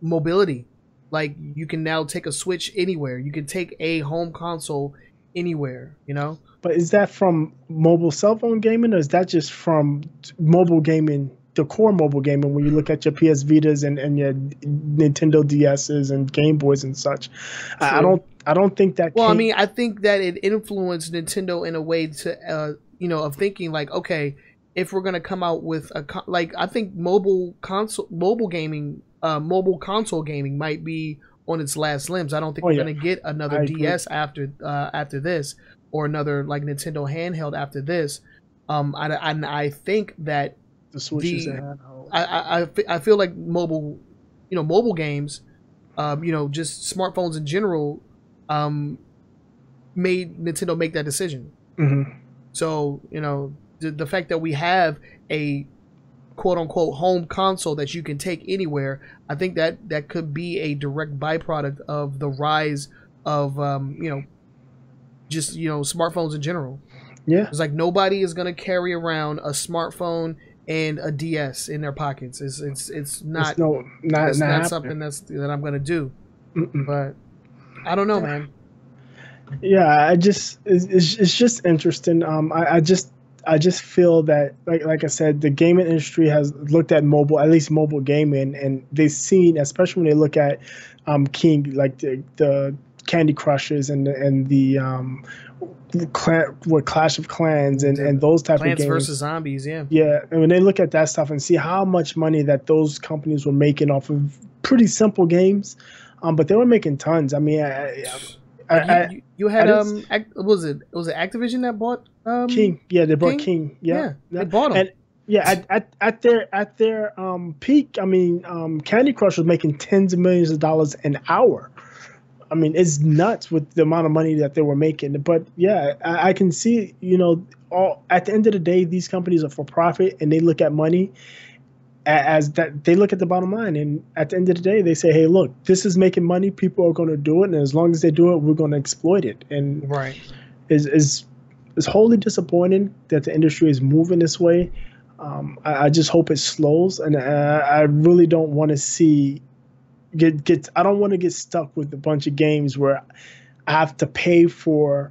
mobility. Like, you can now take a Switch anywhere. You can take a home console anywhere, you know? But is that from mobile cell phone gaming, or is that just from mobile gaming, the core mobile gaming, when you look at your PS Vitas and your Nintendo DSs and Game Boys and such? I don't think that. Well, I mean, I think that it influenced Nintendo in a way to, of thinking like, okay, if we're gonna come out with I think mobile console gaming might be on its last limbs. I don't think we're gonna get another DS after this, or another like Nintendo handheld after this. I think that the Switch is a handheld. I feel like mobile games, just smartphones in general, made Nintendo make that decision. Mm-hmm. So the fact that we have a quote unquote home console that you can take anywhere, I think that could be a direct byproduct of the rise of smartphones in general. Yeah, it's like nobody is gonna carry around a smartphone and a DS in their pockets. It's not something that I'm gonna do. Mm-mm. But I don't know, man. Yeah, it's just interesting. I just feel that, like I said, the gaming industry has looked at at least mobile gaming, and they've seen, especially when they look at King, like the Candy Crushes and the Clash of Clans and those type of games. Plants vs. Zombies, yeah. Yeah, and when they look at that stuff and see how much money that those companies were making off of pretty simple games, but they were making tons. I mean, you had was it Activision that bought King? Yeah, they bought King. Yeah, they bought them. And at their peak, I mean, Candy Crush was making tens of millions of dollars an hour. I mean, it's nuts with the amount of money that they were making. But yeah, I can see, at the end of the day, these companies are for profit, and they look at money as that. They look at the bottom line, and at the end of the day, they say, "Hey, look, this is making money. People are going to do it, and as long as they do it, we're going to exploit it." And right, is wholly disappointing that the industry is moving this way. I just hope it slows, and I really don't want to see. I don't want to get stuck with a bunch of games where I have to pay the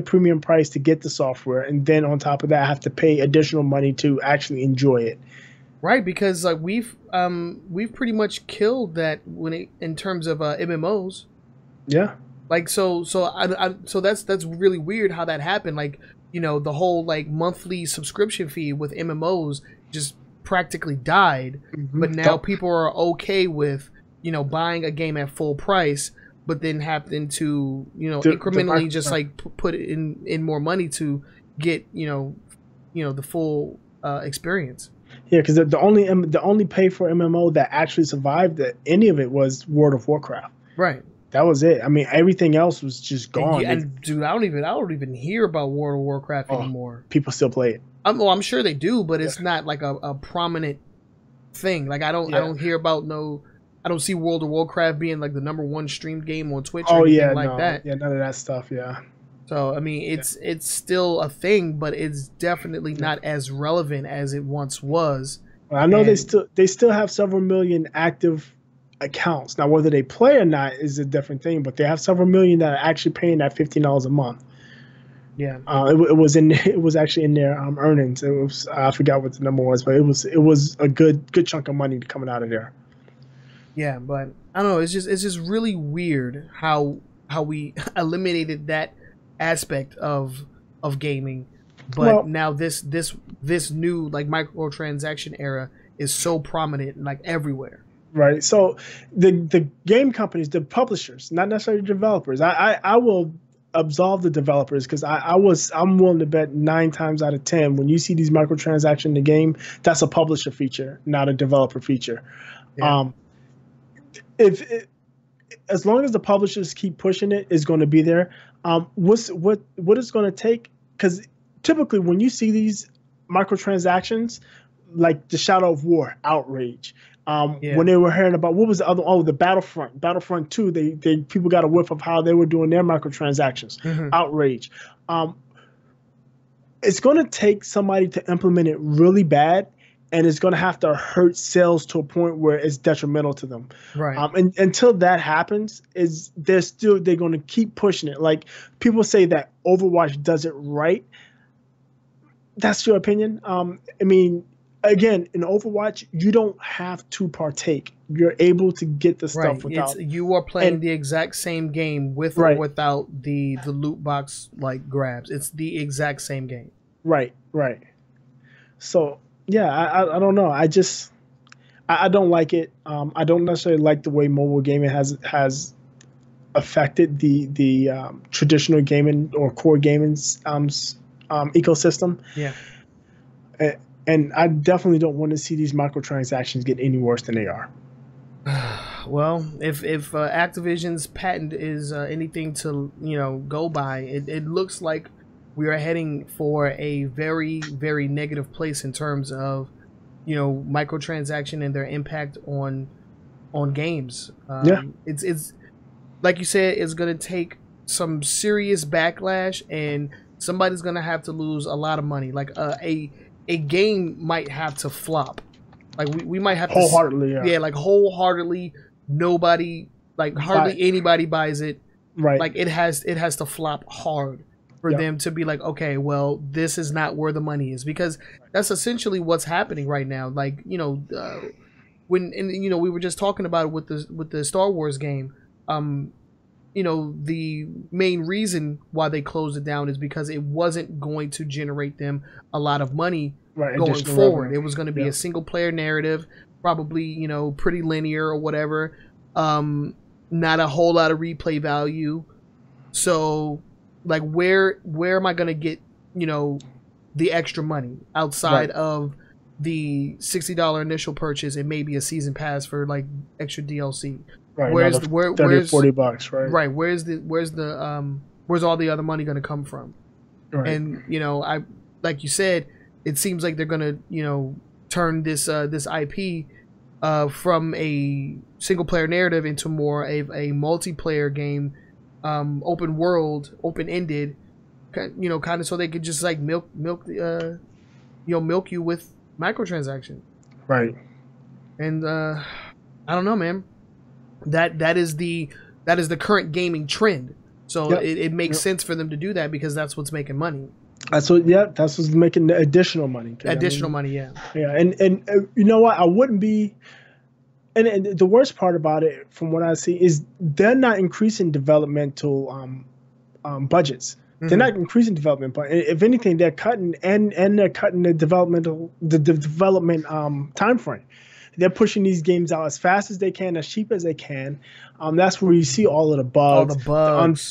premium price to get the software, and then on top of that, I have to pay additional money to actually enjoy it. Right, because like we've pretty much killed that in terms of MMOs. Yeah. Like so that's really weird how that happened. Like, the whole like monthly subscription fee with MMOs just practically died. Mm-hmm. But now people are okay with buying a game at full price, but then happen to incrementally just like put in more money to get the full experience. Yeah, because the only pay for MMO that actually survived any of it was World of Warcraft. Right. That was it. I mean, everything else was just gone. And dude, I don't even hear about World of Warcraft anymore. People still play it. I'm sure they do, but it's not like a prominent thing. Like I don't hear about I don't see World of Warcraft being like the #1 streamed game on Twitch or anything like that. Yeah, none of that stuff, yeah. So I mean, it's still a thing, but it's definitely not as relevant as it once was. Well, I know they still have several million active accounts. Now, whether they play or not is a different thing, but they have several million that are actually paying that $15 a month. Yeah, it was actually in their earnings. It was, I forgot what the number was, but it was a good chunk of money coming out of there. Yeah, but I don't know. It's just really weird how we eliminated that aspect of gaming, but now this new like microtransaction era is so prominent and like everywhere. Right. So the game companies, the publishers, not necessarily the developers. I will absolve the developers because I'm willing to bet 9 times out of 10 when you see these microtransactions in the game, that's a publisher feature, not a developer feature. Yeah. As long as the publishers keep pushing it, it's going to be there. What it's going to take, because typically when you see these microtransactions, like the Shadow of War outrage. Yeah. When they were hearing about what was the other? Oh, the Battlefront 2. They people got a whiff of how they were doing their microtransactions. Outrage. It's going to take somebody to implement it really bad, and it's going to have to hurt sales to a point where it's detrimental to them. Right. And until that happens, they're going to keep pushing it. Like people say that Overwatch does it right. That's your opinion. I mean, again, in Overwatch, you don't have to partake. You're able to get the stuff without. You are playing the exact same game with or without the loot box like grabs. It's the exact same game. Right. So yeah, I don't know. I don't like it. I don't necessarily like the way mobile gaming has affected the traditional gaming or core gaming ecosystem. Yeah. And I definitely don't want to see these microtransactions get any worse than they are. Well, if Activision's patent is anything to go by, it looks like we are heading for a very, very negative place in terms of microtransaction and their impact on games. It's like you said, it's gonna take some serious backlash, and somebody's gonna have to lose a lot of money. Like a game might have to flop. Like we might have wholeheartedly, like wholeheartedly. Nobody, like hardly anybody buys it. Right. Like it has to flop hard for them to be like, okay, well, this is not where the money is, because that's essentially what's happening right now. Like when we were just talking about it with the Star Wars game. The main reason why they closed it down is because it wasn't going to generate them a lot of money going forward. Revenue. It was going to be a single player narrative, probably, pretty linear or whatever. Not a whole lot of replay value. So like where am I going to get, the extra money outside of the $60 initial purchase and maybe a season pass for like extra DLC? Right, where's $40, right? Right. Where's all the other money going to come from? Right. And I like you said, it seems like they're going to turn this IP from a single player narrative into more of a multiplayer game, open world, open ended, kind of, so they could just like milk you with microtransactions. Right. And I don't know, man. That is the current gaming trend. So it makes sense for them to do that because that's what's making money. That's what's making the additional money. Money, yeah. Yeah, and you know what? I wouldn't be. And the worst part about it, from what I see, is they're not increasing developmental budgets. Mm-hmm. They're not increasing development, but if anything, they're cutting and they're cutting the development time frame. They're pushing these games out as fast as they can, as cheap as they can. That's where you see all of the bugs,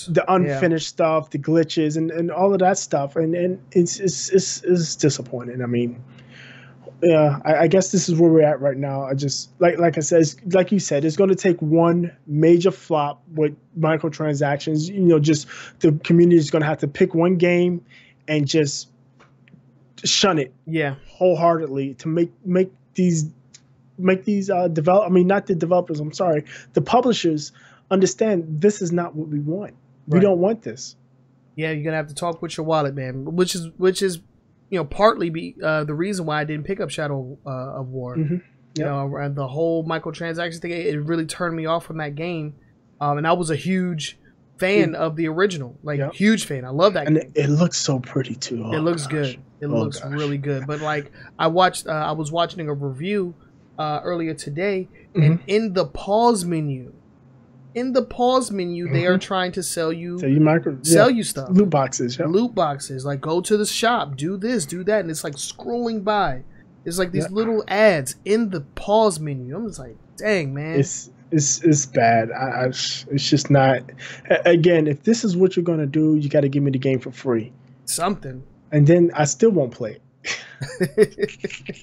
the unfinished stuff, the glitches, and all of that stuff. And it's disappointing. I mean, yeah, I guess this is where we're at right now. I just like I said, like you said, it's going to take one major flop with microtransactions. Just the community is going to have to pick one game and just shun it, wholeheartedly to make these not the developers, I'm sorry, the publishers understand this is not what we want. We don't want this. Yeah, you're gonna have to talk with your wallet, man. Which is partly the reason why I didn't pick up Shadow of War. Mm-hmm. Yep. And the whole microtransaction thing, it really turned me off from that game. And I was a huge fan of the original, huge fan. I love that game. And it looks so pretty too. It looks good. It looks really good. But like I was watching a review earlier today, and in the pause menu, they are trying to sell you stuff, loot boxes, like go to the shop, do this, do that, and it's like scrolling by. It's like these little ads in the pause menu. I'm just like, dang, man, it's bad. It's just not. Again, if this is what you're gonna do, you got to give me the game for free, something, and then I still won't play it.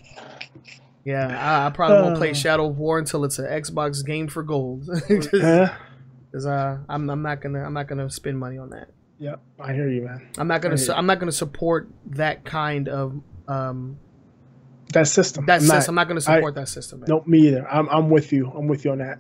Yeah, I probably won't play Shadow of War until it's an Xbox game for gold. Because I'm not gonna spend money on that. Yeah, I hear you, man. I'm not gonna support that kind of that system. I'm not going to support that system, man. Nope, me either. I'm with you. I'm with you on that.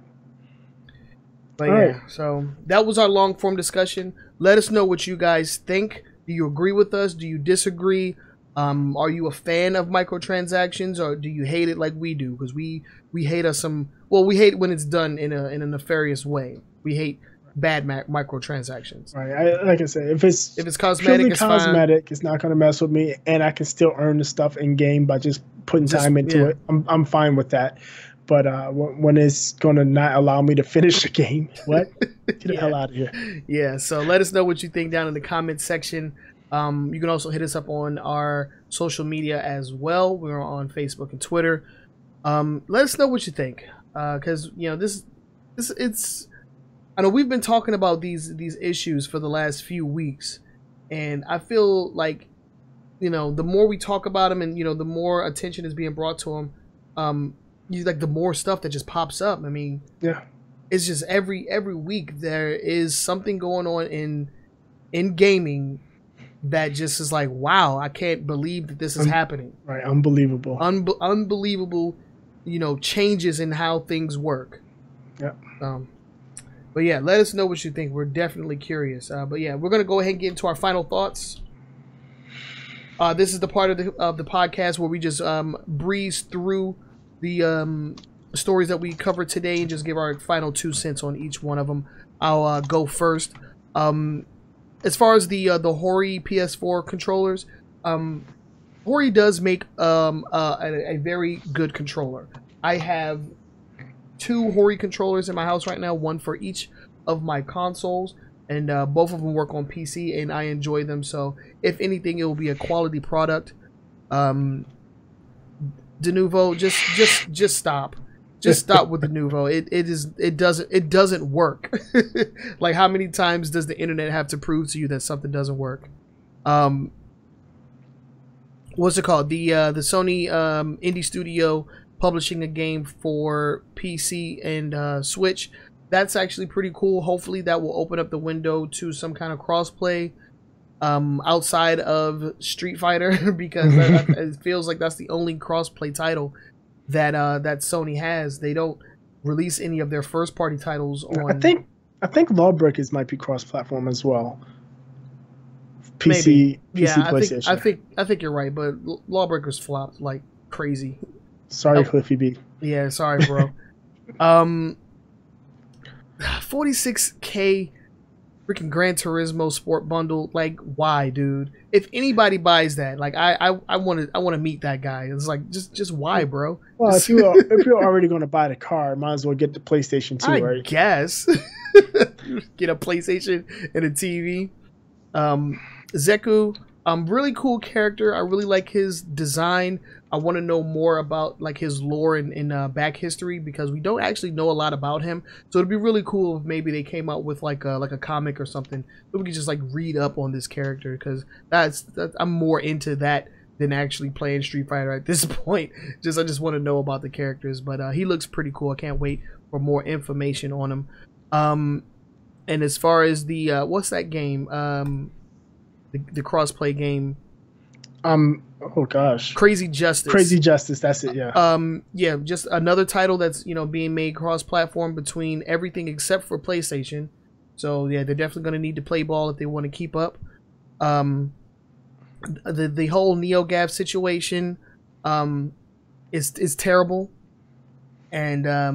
But all right. So that was our long form discussion. Let us know what you guys think. Do you agree with us? Do you disagree? Are you a fan of microtransactions, or do you hate it like we do? Because we hate us some. Well, we hate when it's done in a nefarious way. We hate bad microtransactions. Right. Like I said, if it's cosmetic, it's cosmetic, it's not going to mess with me, and I can still earn the stuff in game by just putting time into it. I'm fine with that. But when it's going to not allow me to finish the game, what? Get the hell out of here. Yeah, so let us know what you think down in the comments section. You can also hit us up on our social media as well. We're on Facebook and Twitter. Let us know what you think. Because, it's... I know we've been talking about these issues for the last few weeks. And I feel like, the more we talk about them and, the more attention is being brought to them, the more stuff that just pops up. I mean, yeah, it's just every week there is something going on in gaming that just is like, wow, I can't believe that this is happening. Right, unbelievable. Unbelievable, changes in how things work. Yeah. But yeah, let us know what you think. We're definitely curious. But yeah, we're gonna go ahead and get into our final thoughts. This is the part of the podcast where we just breeze through the stories that we covered today and just give our final 2 cents on each one of them. I'll go first. As far as the Hori PS4 controllers, Hori does make a very good controller. I have 2 Hori controllers in my house right now, one for each of my consoles, and both of them work on PC, and I enjoy them. So if anything, it will be a quality product. Denuvo, just stop. Just stop with Denuvo. It doesn't work. Like, how many times does the internet have to prove to you that something doesn't work? What's it called? The Sony indie studio publishing a game for PC and Switch. That's actually pretty cool. Hopefully that will open up the window to some kind of crossplay outside of Street Fighter, because it feels like that's the only crossplay title that Sony has. They don't release any of their first party titles on. I think Lawbreakers might be cross-platform as well. PC, PlayStation. I think you're right, but Lawbreakers flopped like crazy. Sorry, Cliffy B. Yeah, sorry, bro. 46K freaking Gran Turismo Sport Bundle. Like, why, dude? If anybody buys that, like, I want to meet that guy. It's like, just why, bro? Well, if you're already going to buy the car, might as well get the PlayStation 2, right? I guess. Get a PlayStation and a TV. Zeku, really cool character. I really like his design. I want to know more about like his lore and back history, because we don't actually know a lot about him. So it'd be really cool if maybe they came out with like a comic or something that we could just like read up on this character, because I'm more into that than actually playing Street Fighter at this point. I just want to know about the characters, but he looks pretty cool. I can't wait for more information on him. And as far as the what's that game? The crossplay game. Oh gosh. Crazy Justice. Crazy Justice, that's it, yeah. Yeah, just another title that's, being made cross-platform between everything except for PlayStation. So yeah, they're definitely going to need to play ball if they want to keep up. The whole NeoGAF situation is terrible. And I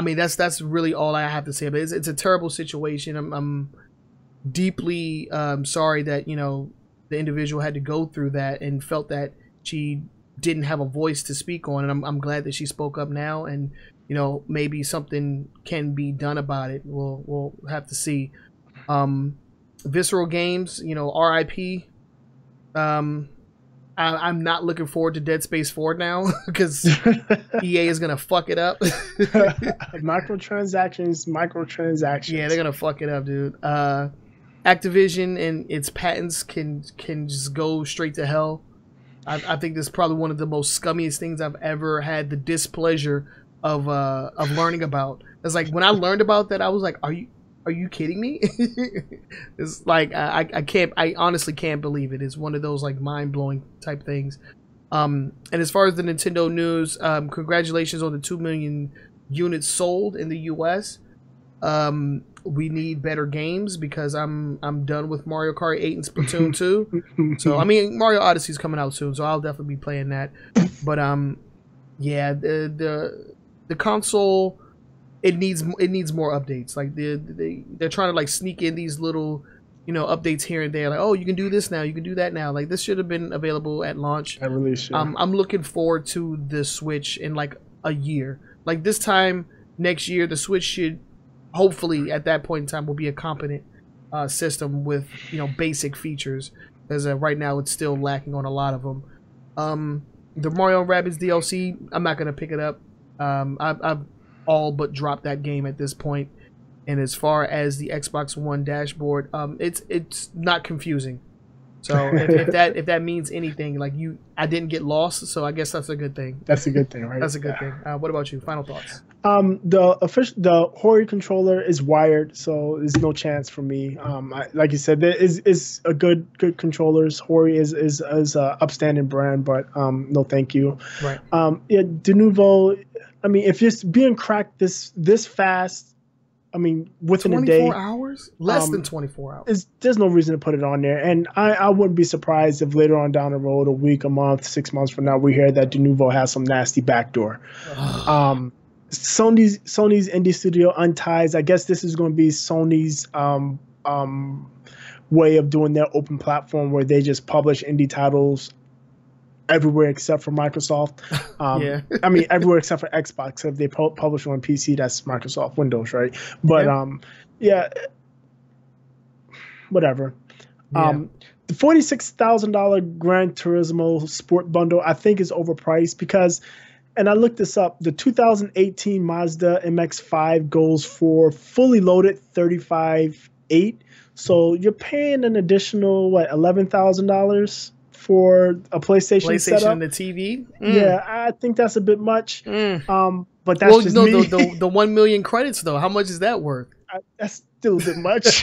mean, that's really all I have to say. But it's a terrible situation. I'm deeply sorry that, the individual had to go through that and felt that she didn't have a voice to speak on. And I'm glad that she spoke up now, and, maybe something can be done about it. We'll have to see. Visceral Games, RIP. I'm not looking forward to Dead Space 4 now, because EA is going to fuck it up. Microtransactions. Yeah, they're going to fuck it up, dude. Activision and its patents can just go straight to hell. I think this is probably one of the most scummiest things I've ever had the displeasure of learning about. It's like, when I learned about that, I was like, are you kidding me? It's like, I honestly can't believe it. It's one of those like mind-blowing type things. And as far as the Nintendo news, congratulations on the 2 million units sold in the U.S. We need better games because I'm done with Mario Kart 8 and Splatoon 2. So I mean, Mario Odyssey is coming out soon, so I'll definitely be playing that. But yeah, the console, it needs more updates. Like they're trying to like sneak in these little, you know, updates here and there. Like, oh, you can do this now, you can do that now. Like this should have been available at launch. At release, yeah. I'm looking forward to the Switch in like a year. Like this time next year, the Switch should hopefully at that point in time will be a competent system with, you know, basic features. Because right now it's still lacking on a lot of them. The Mario & Rabbids DLC, I'm not gonna pick it up. I've all but dropped that game at this point. And as far as the Xbox One dashboard, it's not confusing. So if that means anything, like I didn't get lost, so I guess that's a good thing. That's a good thing, right? That's a good thing. What about you? Final thoughts? The Hori controller is wired, so there's no chance for me. Like you said, there is a good controllers. Hori is a upstanding brand, but no, thank you. Right. Yeah, De Nouveau. I mean, if it's being cracked this fast. I mean, within a day. 24 hours? Less than 24 hours. There's no reason to put it on there. And I wouldn't be surprised if later on down the road, a week, a month, 6 months from now, we hear that De Nouveau has some nasty backdoor. Sony's indie studio Unties. I guess this is going to be Sony's way of doing their open platform where they just publish indie titles everywhere except for Microsoft. Yeah. I mean, everywhere except for Xbox. If they publish on PC, that's Microsoft Windows, right? But yeah, whatever. Yeah. The $46,000 Gran Turismo Sport Bundle, I think, is overpriced because, and I looked this up, the 2018 Mazda MX-5 goes for fully loaded $35,800. So you're paying an additional, what, $11,000 for a PlayStation setup? And the TV? Yeah, I think that's a bit much. But that's just no, me. the 1 million credits though. How much is that worth? That's still a bit much.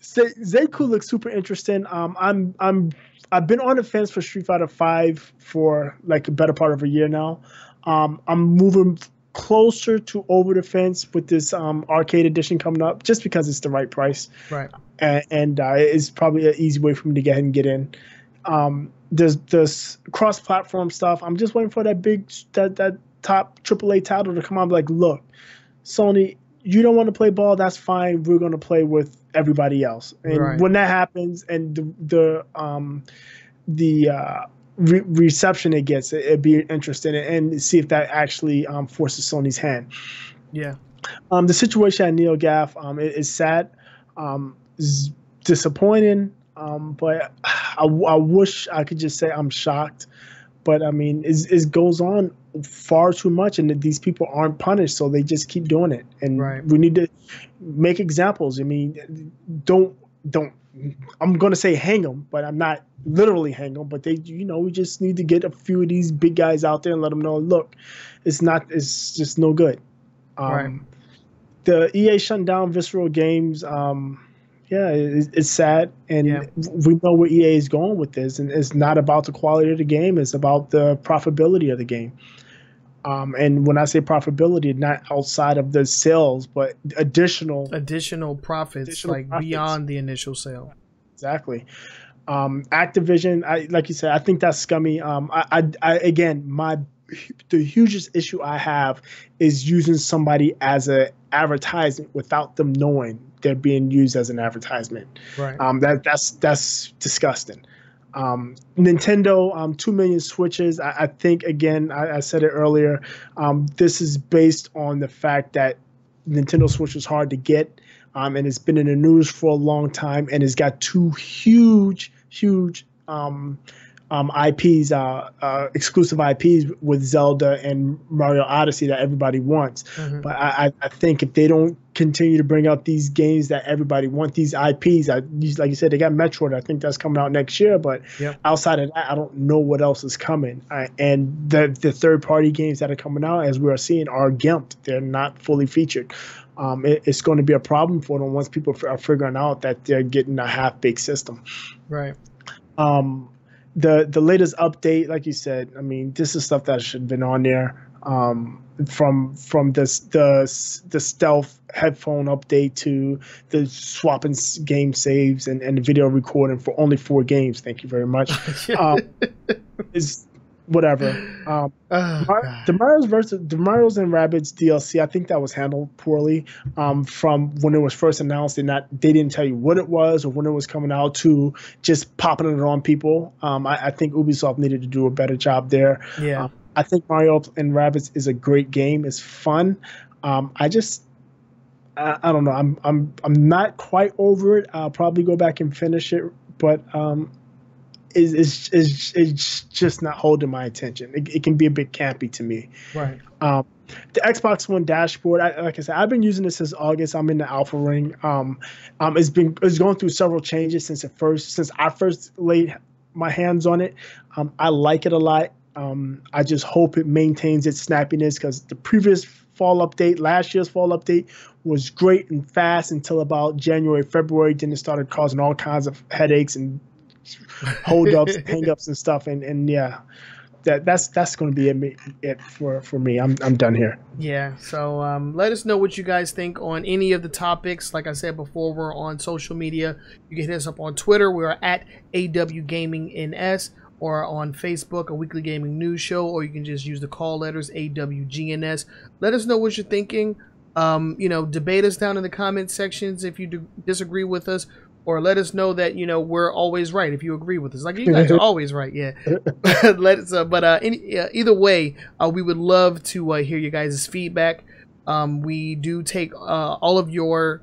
Zeiku looks super interesting. I've been on the fence for Street Fighter V for like a better part of a year now. I'm moving closer to over the fence with this arcade edition coming up, just because it's the right price. Right. And it's probably an easy way for me to get ahead and get in. There's cross-platform stuff. I'm just waiting for that top AAA title to come out. Like, look, Sony, you don't want to play ball. That's fine. We're going to play with everybody else. And when that happens, and the reception it gets, it'd be interesting and see if that actually forces Sony's hand. Yeah. The situation at NeoGAF is sad. Is disappointing, but I wish I could just say I'm shocked. But I mean, it goes on far too much, and these people aren't punished, so they just keep doing it. And we need to make examples. I mean, don't. I'm gonna say hang them, but I'm not literally hang them. But we just need to get a few of these big guys out there and let them know, look, it's just no good. The EA shutting down Visceral Games. Yeah, it's sad, and we know where EA is going with this, and it's not about the quality of the game; it's about the profitability of the game. And when I say profitability, not outside of the sales, but additional profits, beyond the initial sale. Exactly. Activision, like you said, I think that's scummy. The hugest issue I have is using somebody as an advertisement without them knowing they're being used as an advertisement. Right. That's disgusting. Nintendo, 2 million Switches. I think, again, I said it earlier, this is based on the fact that Nintendo Switch is hard to get, and it's been in the news for a long time, and it's got two huge IPs, exclusive IPs with Zelda and Mario Odyssey that everybody wants. But I think if they don't continue to bring out these games that everybody wants, these IPs, like you said, they got Metroid. I think that's coming out next year. But outside of that, I don't know what else is coming. And the third-party games that are coming out, as we are seeing, are gimped. They're not fully featured. It's going to be a problem for them once people are figuring out that they're getting a half-baked system. Right. the latest update, like you said, I mean, this is stuff that should have been on there. From the stealth headphone update to the swapping game saves and the video recording for only 4 games. Thank you very much. Is whatever. The Mario's and Rabbids DLC, I think that was handled poorly. From when it was first announced, they didn't tell you what it was or when it was coming out, to just popping it on people. I think Ubisoft needed to do a better job there. Yeah. I think Mario and Rabbids is a great game. It's fun. I don't know. I'm not quite over it. I'll probably go back and finish it, but it's just not holding my attention. It can be a bit campy to me. Right. The Xbox One dashboard, like I said, I've been using it since August. I'm in the alpha ring. It's going through several changes since I first laid my hands on it. I like it a lot. I just hope it maintains its snappiness, because the previous last year's fall update, was great and fast until about January, February. Then it started causing all kinds of headaches and holdups, hangups, and stuff. And yeah, that's going to be it for me. I'm done here. Yeah. So let us know what you guys think on any of the topics. Like I said before, we're on social media. You can hit us up on Twitter. We are at AWGamingNS. Or on Facebook, A Weekly Gaming News Show, or you can just use the call letters AWGNS. Let us know what you're thinking. Debate us down in the comment sections if you disagree with us, or let us know that we're always right if you agree with us. Like, you guys are always right, yeah. Either way, we would love to hear you guys' feedback. We do take all of your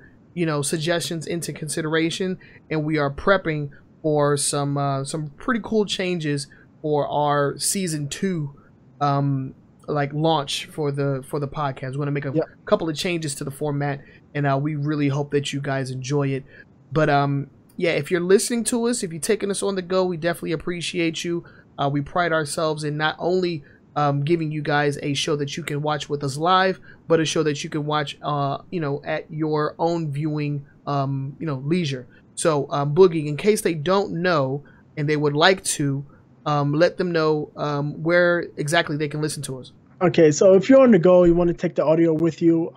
suggestions into consideration, and we are prepping for some pretty cool changes for our season 2 launch for the podcast. We're gonna make a couple of changes to the format, and we really hope that you guys enjoy it. But if you're listening to us, if you're taking us on the go, we definitely appreciate you. We pride ourselves in not only giving you guys a show that you can watch with us live, but a show that you can watch at your own viewing leisure. So, Boogie, in case they don't know and they would like to, let them know where exactly they can listen to us. Okay, so if you're on the go, you want to take the audio with you,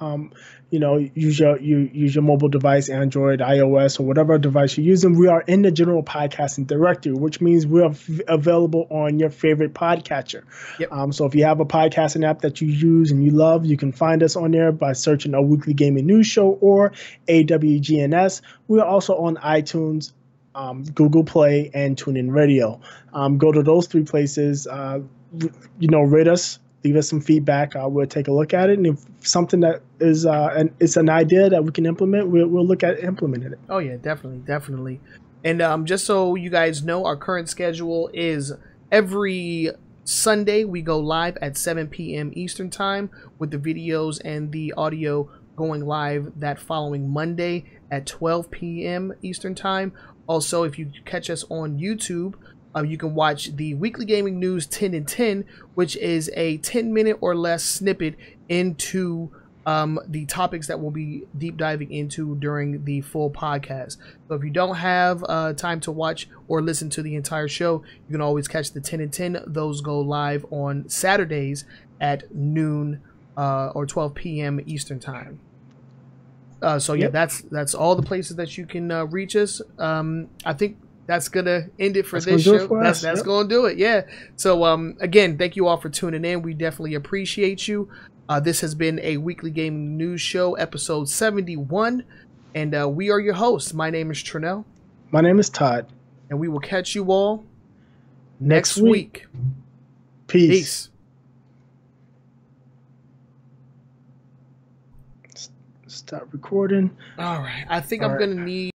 use your mobile device, Android, iOS, or whatever device you're using. We are in the general podcasting directory, which means we're available on your favorite podcatcher. Yep. So if you have a podcasting app that you use and you love, you can find us on there by searching A Weekly Gaming News Show or AWGNS. We are also on iTunes, Google Play, and TuneIn Radio. Go to those 3 places. Rate us. Leave us some feedback. We'll take a look at it, and if something that is it's an idea that we can implement, we'll look at implementing it. Oh yeah, definitely. And just so you guys know, our current schedule is every Sunday we go live at 7 p.m. Eastern Time, with the videos and the audio going live that following Monday at 12 p.m. Eastern Time. Also, if you catch us on YouTube, you can watch the Weekly Gaming News 10 in 10, which is a 10-minute or less snippet into the topics that we'll be deep diving into during the full podcast. So if you don't have time to watch or listen to the entire show, you can always catch the 10 in 10. Those go live on Saturdays at noon or 12 p.m. Eastern Time. That's all the places that you can reach us. I think that's gonna end it for this show. That's gonna do it. Yeah. So again, thank you all for tuning in. We definitely appreciate you. This has been a Weekly Gaming News Show, episode 71, and we are your hosts. My name is Trinell. My name is Todd, and we will catch you all next week. Peace. Stop recording. All right. I think I'm gonna need